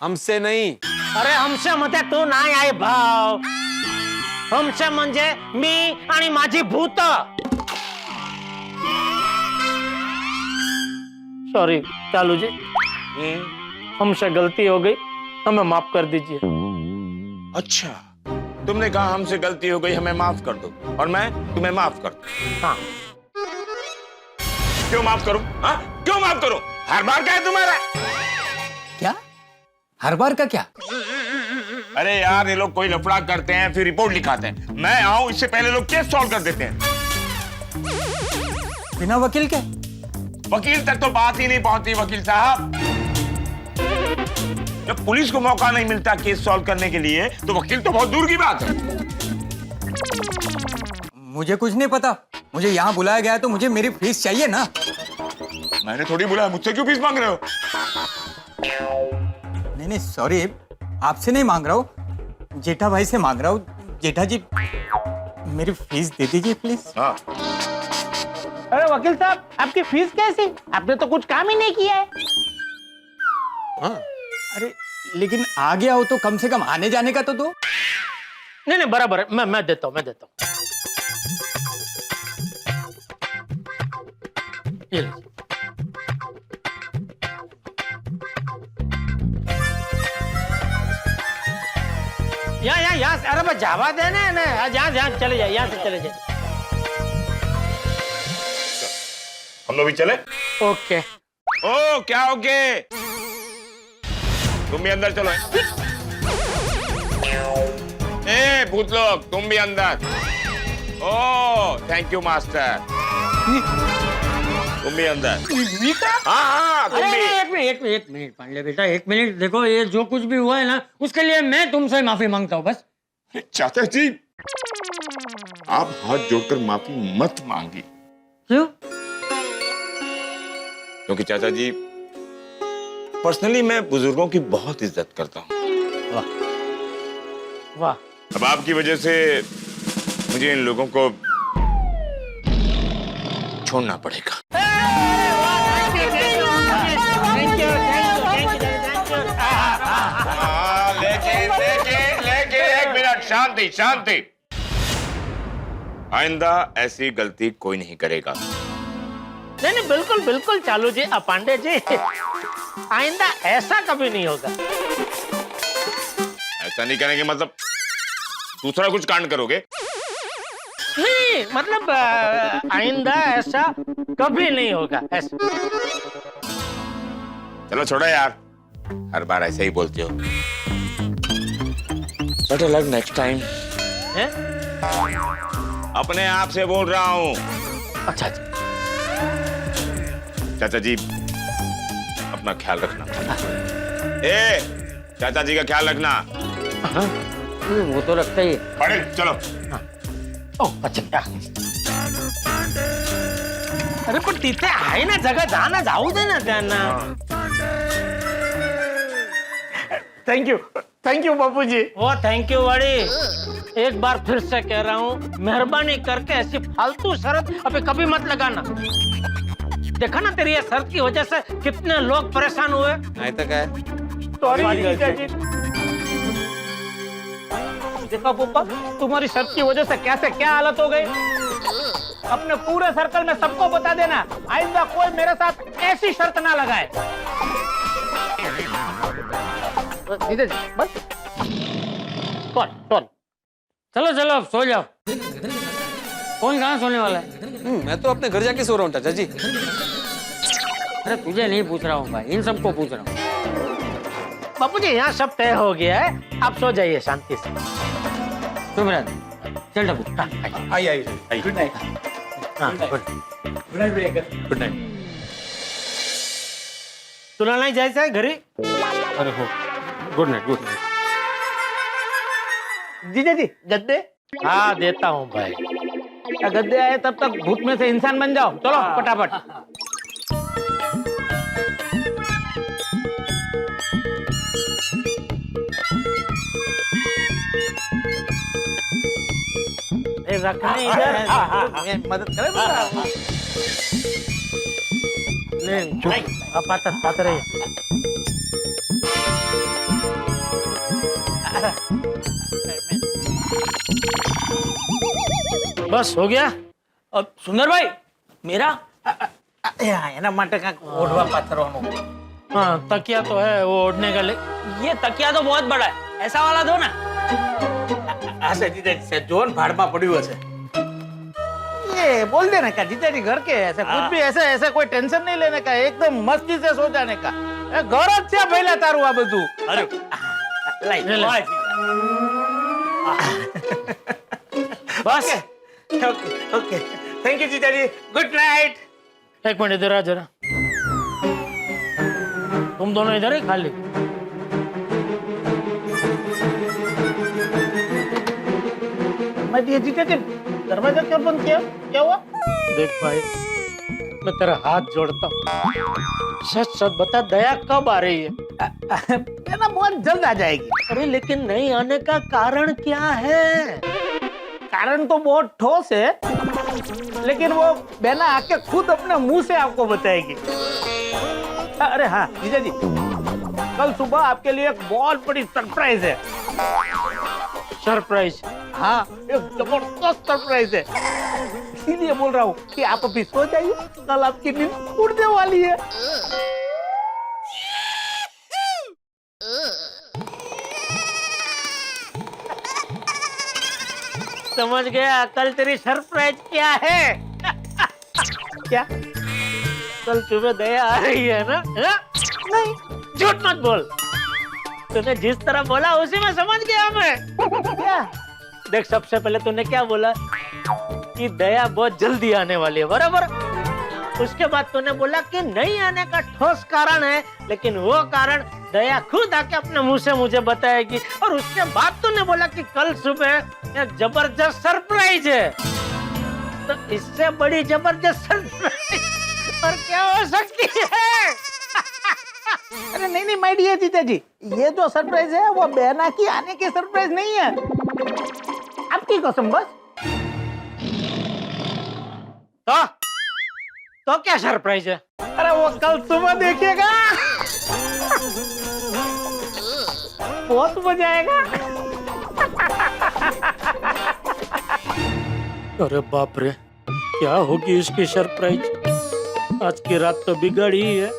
हमसे नहीं। अरे हमसे मते तू नाही आहे भाव, हमसे म्हणजे मी आणि माझी भूत। सॉरी चालू जी, हमसे गलती हो गई, हमें माफ कर दीजिए। अच्छा, तुमने कहा हमसे गलती हो गई, हमें माफ कर दो, और मैं तुम्हें माफ कर दूं। हाँ। क्यों माफ करूं? हाँ? क्यों माफ करूं? हर बार क्या है तुम्हारा? क्या? हर बार का क्या? अरे यार, ये लोग कोई लफड़ा करते हैं फिर रिपोर्ट लिखाते हैं, मैं आऊं इससे पहले लोग केस सॉल्व कर देते हैं। बिना वकील के? वकील तक तो बात ही नहीं पहुंचती वकील साहब। जब पुलिस को मौका नहीं मिलता केस सॉल्व करने के लिए, तो वकील तो बहुत दूर की बात है। मुझे कुछ नहीं पता, मुझे यहाँ बुलाया गया है तो मुझे मेरी फीस चाहिए ना। मैंने थोड़ी बुलाया, मुझसे क्यों फीस मांग रहे हो? नहीं नहीं सॉरी, आपसे नहीं मांग रहा हूँ, जेठा भाई से मांग रहा हूँ। जेठा जी मेरी फीस दे दीजिए प्लीज। हाँ। अरे वकील साहब, आपकी फीस कैसी? आपने तो कुछ काम ही नहीं किया है। हाँ। अरे लेकिन आ गया हो तो कम से कम आने जाने का तो दो। नहीं नहीं बराबर है, मैं देता हूँ, मैं देता हूँ। ये लो। यहाँ अरे बस जावा देने ना, यहाँ चले जाए, यहाँ से चले जाए। हम लोग भी चले? ओके। ओ क्या ओके? तुम भी अंदर चलो। ए भूत लोग, तुम भी अंदर। ओ थैंक यू मास्टर, तुम भी अंदर। हाँ तुम अरे भी। एक मिनट पांडे बेटा, 1 मिनट। देखो ये जो कुछ भी हुआ है ना, उसके लिए मैं तुमसे माफी मांगता हूँ बस। चाचा जी, आप हाथ जोड़कर माफी मत मांगी। क्यों? क्योंकि चाचा जी, पर्सनली मैं बुजुर्गों की बहुत इज्जत करता हूँ। वाह। अब आपकी वजह से मुझे इन लोगों को छोड़ना पड़ेगा। लेकिन एक मिनट, शांति शांति। आइंदा ऐसी गलती कोई नहीं करेगा। नहीं बिल्कुल बिल्कुल चालू जी, पांडे जी, आइंदा ऐसा कभी नहीं होगा। ऐसा नहीं करेंगे मतलब दूसरा कुछ कांड करोगे? नहीं मतलब आइंदा ऐसा कभी नहीं होगा ऐसा। चलो छोड़ो यार, हर बार ऐसे ही बोलते हो। Better luck next time. अपने आप से बोल रहा हूँ। अच्छा अच्छा। चाचा जी अपना ख्याल रखना। ए चाचा जी का ख्याल रखना। वो तो रखता ही है। बड़े चलो। ओह अच्छा। अरे पण तिथे आहे ना जगह, जाना जाऊ दे ना त्यांना। थैंक यू बापू जी। ओ थैंक यू बड़ी। एक बार फिर से कह रहा हूँ, मेहरबानी करके ऐसी फालतू शर्त अभी कभी मत लगाना। देखा ना तेरी ये शर्त की वजह से कितने लोग परेशान हुए। नहीं तो क्या है? सॉरी जीजा जी। देखा पुप्पा, तुम्हारी शर्त की वजह से कैसे क्या हालत हो गई। अपने पूरे सर्कल में सबको बता देना, आइंदा कोई मेरे साथ ऐसी शर्त ना लगाए। जीजा जी बस। कौन? चलो चलो अब सो जाओ। कौन कहाँ सोने वाला है? मैं तो अपने घर जाके सो रहा हूँ चाचा जी। अरे तुझे नहीं पूछ रहा हूँ भाई, इन सबको पूछ रहा हूँ। बापू जी यहाँ सब तय हो गया है, आप सो जाइए शांति से। चुप रह, चल डबू। आई। Good night. Good night. तुला नहीं जायचं आहे घरी? अरे हो, गुड नाइट। जीजा जी गद्दे? हाँ देता हूँ भाई। गद्दे आए तब तक भूत में से इंसान बन जाओ। चलो फटाफट। रखने इधर मदद करे बेटा। नहीं चुप आप पातर रहिए। बस हो गया। अब सुंदर भाई मेरा એના માટે કાંઈક ઓઢવા પાથરવાનું। हाँ तकिया तो है वो ओढ़ने का ये तकिया तो बहुत बड़ा है, ऐसा वाला दो ना। ऐसे जीजाजी से जोन भाड़मा पड़્યું હશે। ये बोल देने का जीजाजी घर के ऐसे कुछ भी ऐसे ऐसे कोई टेंशन नहीं लेने का, एकदम मस्ती से सो जाने का। घर જ છે પહેલા તારું આ બધું। अरे लाई बस ओके ओके थैंक यू जीजाजी, गुड नाइट। एक मिनट इधर आ जरा। तुम दोनों इधर ही खाली। मैं जीजाजी दरवाजा क्यों बंद किया, क्या हुआ? देख भाई मैं तेरा हाथ जोड़ता हूँ, सच सच बता दया कब आ रही है? ना बहुत जल्द आ जाएगी। अरे लेकिन नहीं आने का कारण क्या है? कारण तो बहुत ठोस है, लेकिन वो बहना आके खुद अपने मुंह से आपको बताएगी। अरे हाँ जीजाजी, कल सुबह आपके लिए एक बहुत बड़ी सरप्राइज है। सरप्राइज? हाँ एक जबरदस्त सरप्राइज है, इसीलिए बोल रहा हूँ कि आप अभी सो जाइए, कल आपकी नींद उड़ने वाली है। समझ गया, कल तेरी सरप्राइज क्या है? क्या? कल सुबह दया आ रही है ना? है? नहीं झूठ मत बोल, तूने जिस तरह बोला उसी में समझ गया मैं। क्या? देख सबसे पहले तूने क्या बोला कि दया बहुत जल्दी आने वाली है, बराबर। उसके बाद तूने बोला कि नहीं आने का ठोस कारण है, लेकिन वो कारण दया खुद आके अपने मुंह से मुझे बताएगी। और उसके बाद तूने बोला कि कल सुबह एक जबरदस्त सरप्राइज है। तो इससे बड़ी जबरदस्त सरप्राइज और क्या हो सकती है? अरे नहीं नहीं माय डियर जीजाजी, ये जो सरप्राइज है वो बहना की आने की सरप्राइज नहीं है, आपकी कसम। बस तो क्या सरप्राइज है? अरे वो कल सुबह देखिएगा, बहुत मजा आएगा। अरे बाप रे, क्या होगी इसकी सरप्राइज? आज की रात तो बिगड़ ही है,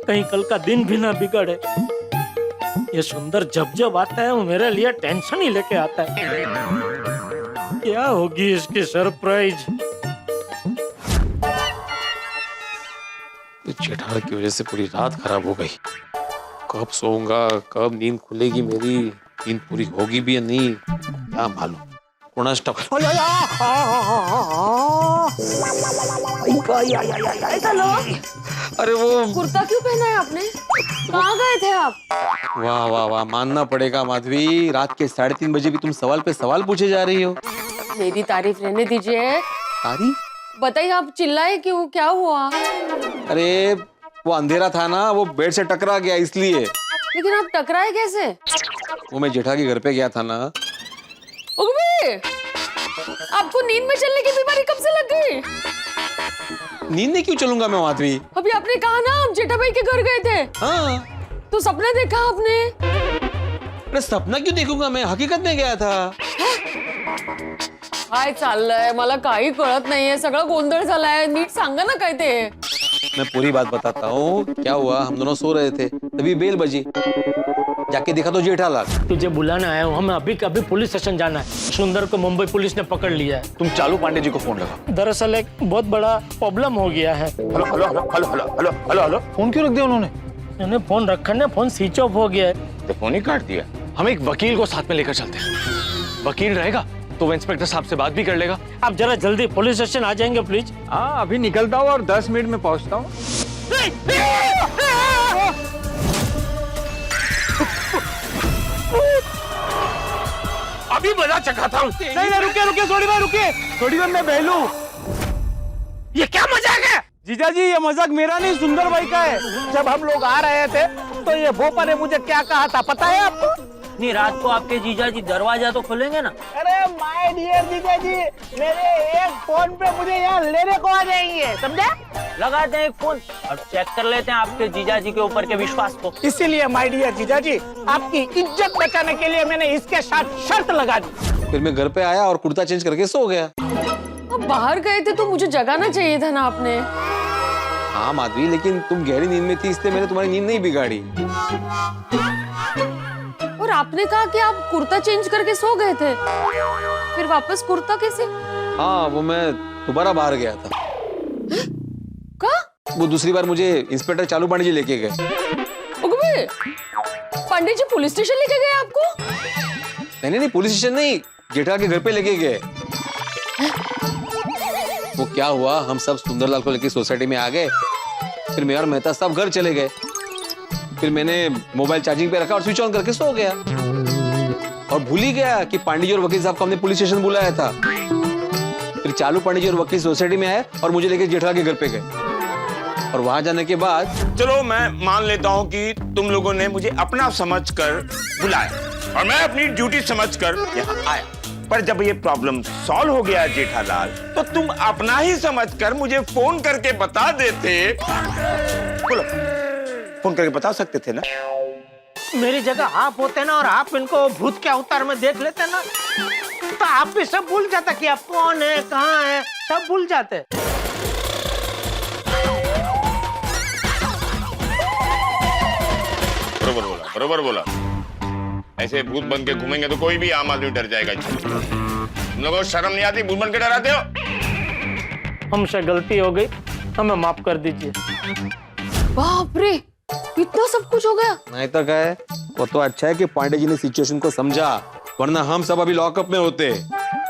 कहीं कल का दिन भी ना बिगड़े। ये सुंदर जब जब आता है वो मेरे लिए टेंशन ही लेके आता है। क्या होगी इसकी सरप्राइज? जेठालाल की वजह से पूरी रात खराब हो गई। कब सोऊंगा, कब नींद खुलेगी मेरी, नींद पूरी होगी भी या नहीं क्या मालूम। अरे वो कुर्ता क्यों पहना है आपने? कहाँ गए थे आप? वाह वाह वाह, मानना पड़ेगा माधवी, रात के 3:30 बजे भी तुम सवाल पे सवाल पूछे जा रही हो। मेरी तारीफ रहने दीजिए। तारीफ? बताइए, आप चिल्लाए क्यों, क्या हुआ? अरे वो अंधेरा था ना, वो बेड से टकरा गया इसलिए। लेकिन आप टकराए कैसे? वो मैं जेठा के घर पे गया था ना। उर्मी, आपको नींद में चलने की बीमारी कब से लग गई? नींद में क्यों चलूंगा मैं माधवी? अभी आपने कहा ना आप जेठा भाई के घर गए थे। हाँ तो सपना देखा आपने? अरे सपना क्यों देखूंगा मैं, हकीकत में गया था। काय चाललंय, मला काही कळत नाहीये, सगळं गोंधळ झालाय, नीट सांगा ना काय ते। मैं पूरी बात बताता हूँ। क्या हुआ, हम दोनों सो रहे थे, तभी बेल बजी, जाके देखा तो जेठालाल। तुझे बुलाने आया हूँ, हमें अभी कभी पुलिस स्टेशन जाना है। सुंदर को मुंबई पुलिस ने पकड़ लिया है। तुम चालू पांडे जी को फोन लगा। दरअसल एक बहुत बड़ा प्रॉब्लम हो गया है। Hello hello hello hello hello hello hello hello, phone क्यों रख दिया उन्होंने? मैंने फोन रखा ना, फोन स्विच ऑफ हो गया है। तो फोन ही काट दिया। हम एक वकील को साथ में लेकर चलते हैं, वकील रहेगा तो वो इंस्पेक्टर साहब से बात भी कर लेगा। आप जरा जल्दी पुलिस स्टेशन आ जाएंगे प्लीज। हाँ अभी निकलता हूँ और 10 मिनट में पहुँचता हूँ। अभी मजा चखाता हूँ। नहीं रुकिए रुकिए, सोडी भाई रुकिए, सोडी भाई मैं बहलू। ये क्या मजाक है? जीजाजी ये मजाक मेरा नहीं, सुंदर भाई का है। जब हम लोग आ रहे थे तो ये भोपा ने मुझे क्या कहा था पता है आपको? इतनी रात को आपके जीजा जी दरवाजा तो खोलेंगे ना? अरे माय डियर जीजा जी, मेरे एक फोन पे मुझे यहाँ लेने को आ जाएंगे, समझे? लगाते हैं एक फोन और चेक कर लेते हैं आपके जीजा जी के ऊपर के विश्वास को। इसीलिए माय डियर जीजा जी, आपकी इज्जत बचाने के लिए मैंने इसके साथ शर्त लगा दी। फिर मैं घर पे आया और कुर्ता चेंज करके सो गया। अब बाहर गए थे तो मुझे जगाना चाहिए था ना आपने। हाँ माधवी, लेकिन तुम गहरी नींद में थी, इसलिए मैंने तुम्हारी नींद नहीं बिगाड़ी। और आपने कहा कि आप कुर्ता चेंज करके सो गए थे, फिर वापस कुर्ता कैसे? हाँ, वो मैं दोबारा बाहर गया था। कहाँ? वो दूसरी बार मुझे इंस्पेक्टर चालू पांडे जी लेके गए। उगबे, पांडे जी पुलिस स्टेशन लेके गए आपको? नहीं, पुलिस स्टेशन नहीं, जेठा के घर पे लेके गए। वो क्या हुआ, हम सब सुंदरलाल को लेके सोसाइटी में आ गए। फिर मैं और मेहता साहब घर चले गए। फिर मैंने मोबाइल चार्जिंग पे रखा और स्विच ऑन करके सो गया, और भूल ही गया कि पांडे जी और वकील साहब को हमने पुलिस स्टेशन बुलाया था। फिर चालू पांडे जी और वकील सोसाइटी में आए और मुझे लेके जेठा के घर पे गए, और वहां जाने के बाद चलो मैं मान लेता हूँ कि तुम लोगों ने मुझे अपना समझकर बुलाया और मैं अपनी ड्यूटी समझकर यहाँ आया। पर जब ये प्रॉब्लम सॉल्व हो गया जेठालाल, तो तुम अपना ही समझकर मुझे फोन करके बता देते। बोलो, फोन करके बता सकते थे ना? मेरी जगह आप होते ना और आप इनको भूत के अवतार में देख लेते ना, तो आप भी सब भूल जाता कि आप कौन है, कहाँ है, सब भूल जाते। बरोबर बोला। ऐसे भूत बन के घूमेंगे तो कोई भी आम आदमी डर जाएगा। तुम लोगों को शर्म नहीं आती? भूत बन के डराते हो। हमसे गलती हो गई, हमें माफ कर दीजिए। बाप रे, इतना सब कुछ हो गया? नहीं तो क्या है, वो तो अच्छा है कि पांडे जी ने सिचुएशन को समझा, वरना हम सब अभी लॉकअप में होते।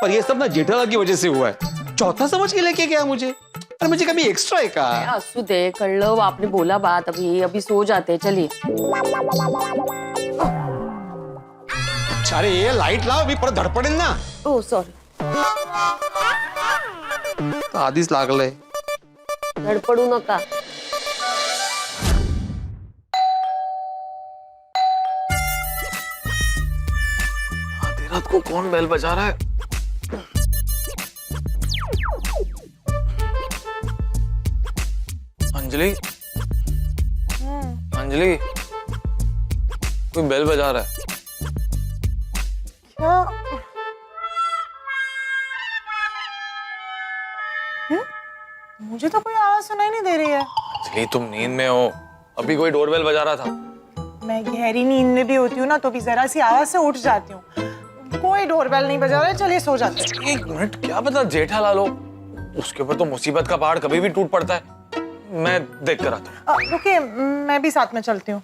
पर ये सब ना जेठालाल की वजह से हुआ है। चौथा समझ के लेके गया मुझे, और मुझे कभी एक्स्ट्रा है का। आंसू दे कर लो, आपने बोला बात, अभी सो जाते, चलिए। अरे ये लाइट लाओ, अभी पर धड़पड़े ना। Oh sorry. तो आधीच लागले, धडपडू नका। आधी रात को कौन बेल बजा रहा है? अंजलि, अंजलि, कोई बेल बजा रहा है। मुझे तो कोई आवाज सुनाई नहीं दे रही है। अंजलि, तुम नींद में हो, अभी कोई डोरबेल बजा रहा था। मैं गहरी नींद में भी होती हूँ ना, तो भी जरा सी आवाज से उठ जाती हूँ। कोई डोरबेल नहीं बजा रहा है, चलिए सो जाते हैं। एक मिनट, क्या पता जेठालाल हो, उसके ऊपर तो मुसीबत का पहाड़ कभी भी टूट पड़ता है। मैं देख कर आता हूँ। रुकिए, मैं भी साथ में चलती हूँ।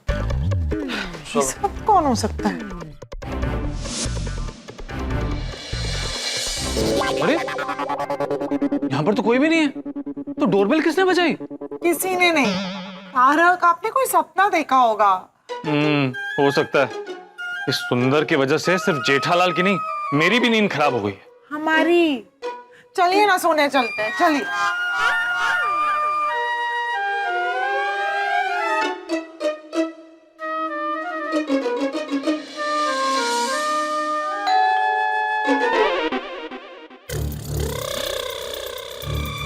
ये सब कौन हो सकता है? अरे, यहाँ पर तो कोई भी नहीं है, तो डोरबेल किसने बजाई? किसी ने नहीं। तारक, आपने कोई सपना देखा होगा। हो सकता है। इस सुंदर की वजह से सिर्फ जेठालाल की नहीं, मेरी भी नींद खराब हो गई है। हमारी। चलिए ना, सोने चलते हैं, चलिए।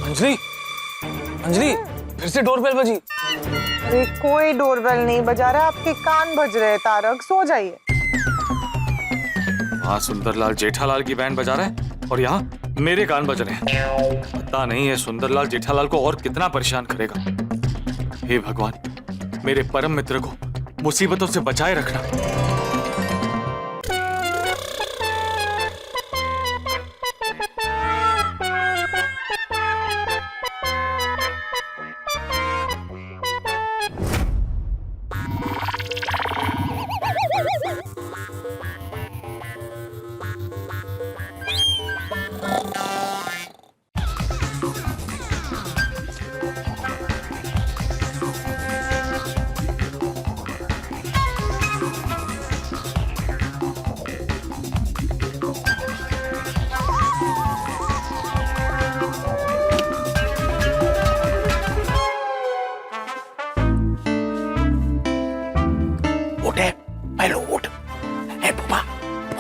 अंजलि, अंजलि, फिर से डोरबेल बजी। अरे कोई डोरबेल नहीं बजा रहा, आपके कान बज रहे हैं। तारक, सो जाइए। वहाँ सुंदरलाल जेठालाल की बैंड बजा रहा है और यहाँ मेरे कान बज रहे हैं। पता नहीं है सुंदरलाल जेठालाल को और कितना परेशान करेगा। हे भगवान, मेरे परम मित्र को मुसीबतों से बचाए रखना।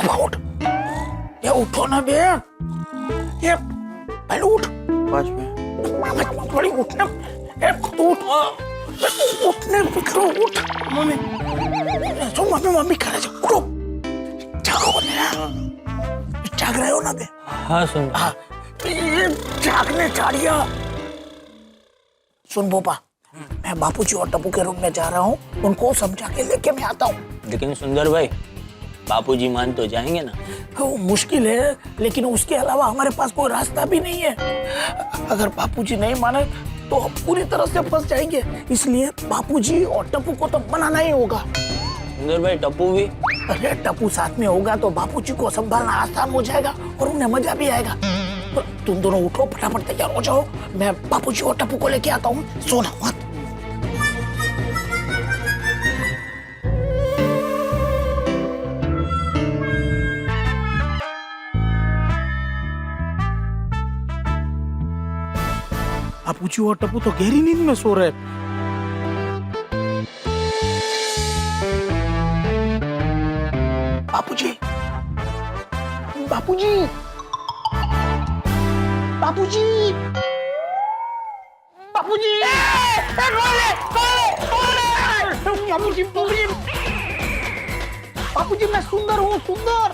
उठ, ये उठो ना बे, ये पहले उठ। 5 मिनट बड़ी उठना, तू उठने बिखरो, उठ मम्मी, मम्मी खा रहे, उठो, जागो ना, जाग रहे हो ना बे? हाँ सुन। हाँ, जागने चाहिए। सुन बोपा, मैं बापूजी और टप्पू के रूम में जा रहा हूँ, उनको समझा के लेके मैं आता हूँ। लेकिन सुंदर भाई, बापूजी मान तो जाएंगे ना? वो मुश्किल है, लेकिन उसके अलावा हमारे पास कोई रास्ता भी नहीं है। अगर बापूजी नहीं माने तो हम पूरी तरह से फंस जाएंगे, इसलिए बापूजी और टप्पू को तो मनाना ही होगा। सुंदर भाई, टप्पू भी? अरे टप्पू साथ में होगा तो बापूजी को संभालना आसान हो जाएगा और उन्हें मजा भी आएगा। तो तुम दोनों उठो, फटाफट तैयार हो जाओ, मैं बापूजी और टप्पू को लेके आता हूँ, सोना मत। बापूजी और टप्पू तो गहरी नींद में सो रहे। बापूजी, बापूजी, बापूजी, बापूजी, बापूजी, बापूजी, मैं सुंदर हूँ, सुंदर।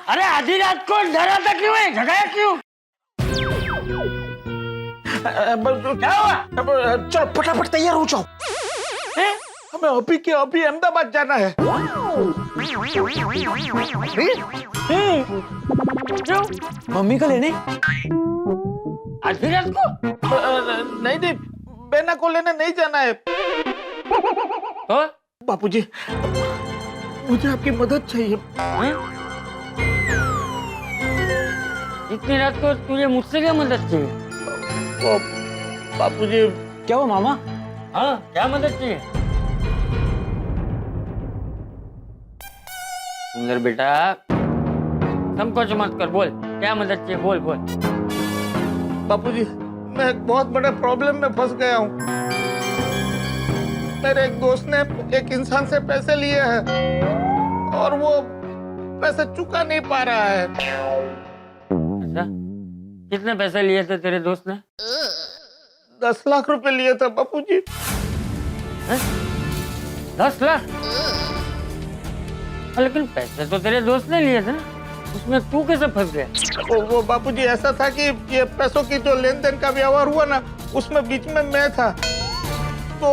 अरे आधी रात को डराता क्यों है, जगाया क्यों? क्या हुआ? चलो फटाफट तैयार हो जाओ, हमें अभी के अभी अहमदाबाद जाना है। क्यों? मम्मी को लेने? आधी रात को? नहीं नहीं, बेना को लेने नहीं जाना है। तो? बापूजी, मुझे आपकी मदद चाहिए। इतनी रात को तुझे मुझसे क्या मदद चाहिए? बापूजी, क्या हुआ मामा? हाँ, क्या मदद चाहिए? सुंदर बेटा, संकोच मत कर, बोल क्या मदद चाहिए, बोल बोल। बापूजी, मैं एक बहुत बड़े प्रॉब्लम में फंस गया हूँ। मेरे एक दोस्त ने एक इंसान से पैसे लिए हैं और वो पैसे चुका नहीं पा रहा है। अच्छा, कितने पैसे लिए थे तेरे दोस्त ने? 10 लाख रुपए लिए थे बापूजी। 10 लाख? लेकिन पैसे तो तेरे दोस्त ने लिए थे ना, उसमें तू कैसे फंस गया? वो बापूजी, ऐसा था कि ये पैसों की जो लेन देन का व्यवहार हुआ ना, उसमें बीच में मैं था। तो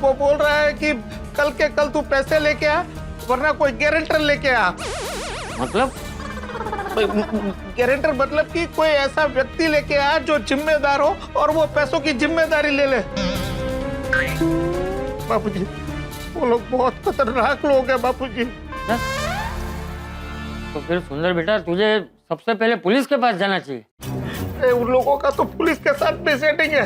वो बोल रहा है कि कल के कल तू पैसे लेके आ, वरना कोई गारंटर लेके आ। मतलब? गारंटर मतलब कि कोई ऐसा व्यक्ति लेके आ जो जिम्मेदार हो और वो पैसों की जिम्मेदारी ले ले। बापूजी, वो लोग बहुत खतरनाक लोग हैं बापूजी। तो फिर सुंदर बेटा, तुझे सबसे पहले पुलिस के पास जाना चाहिए। उन लोगों का तो पुलिस के साथ भी सेटिंग है।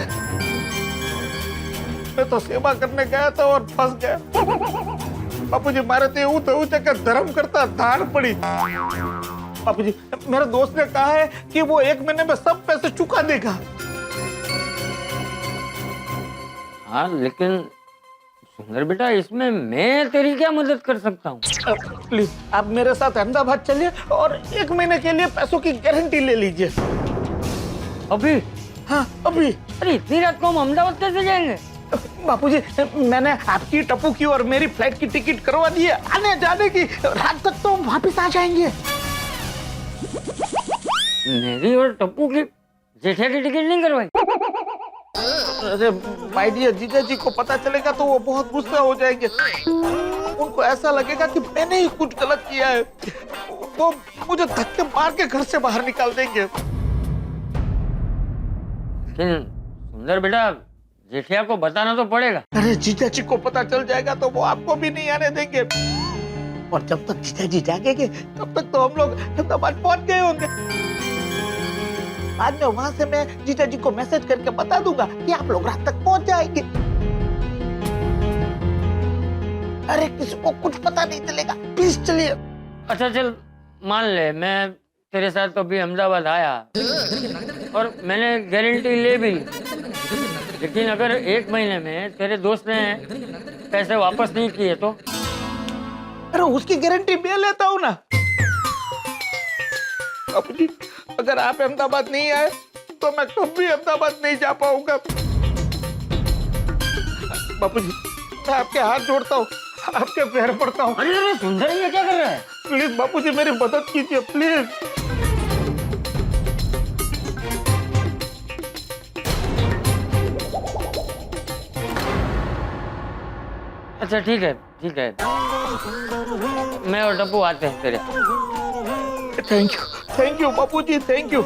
मैं तो सेवा करने गया था और फंस गया। बापूजी, मारे तो यूं तो धर्म करता धार पड़ी। बापूजी, मेरे दोस्त ने कहा है कि वो 1 महीने में सब पैसे चुका देगा। हाँ, लेकिन सुंदर बेटा, इसमें मैं तेरी क्या मदद कर सकता हूँ? प्लीज आप मेरे साथ अहमदाबाद चलिए और 1 महीने के लिए पैसों की गारंटी ले लीजिए। अभी? हाँ, अभी। अरे इतनी रात को हम अहमदाबाद कैसे जाएंगे? बापूजी, मैंने आपकी, टप्पू की और मेरी फ्लाइट की टिकट करवा दी है, आने जाने की। रात तक तो हम वापिस आ जाएंगे। मेरी और टप्पू की जेठा की टिकट नहीं करवाई? अरे माय डियर, जीजा जी को पता चलेगा तो वो बहुत गुस्सा हो जाएंगे। उनको ऐसा लगेगा कि मैंने ही कुछ गलत किया है। वो मुझे धक्के मार के घर से बाहर निकाल देंगे। सुंदर बेटा, जेठिया को बताना तो पड़ेगा। अरे जीजा जी को पता चल जाएगा तो वो आपको भी नहीं आने देंगे। और जब तक जीजा जी जागेंगे तब तक तो हम लोग अहमदाबाद पहुंच गए होंगे। बाद में वहां से मैं जीजा जी को मैसेज करके बता दूंगा कि आप लोग रात तक पहुंच जाएंगे। अरे किसी को कुछ पता नहीं चलेगा, प्लीज चलिए। अच्छा चल, मान ले मैं तेरे साथ तो अभी अहमदाबाद आया और मैंने गारंटी ले भी ली, लेकिन अगर 1 महीने में तेरे दोस्त ने पैसे वापस नहीं किए तो? अरे उसकी गारंटी मैं लेता हूँ ना। बापूजी, अगर आप अहमदाबाद नहीं आए तो मैं कभी अहमदाबाद नहीं जा पाऊंगा। बापूजी, मैं आपके हाथ जोड़ता हूँ, आपके पैर पड़ता हूँ। अरे सुंदर, ये क्या कर रहा है? प्लीज बापूजी, मेरी मदद कीजिए प्लीज। अच्छा ठीक है, ठीक है, मैं और डब्बू आते हैं तेरे। Thank you Bapuji, thank you.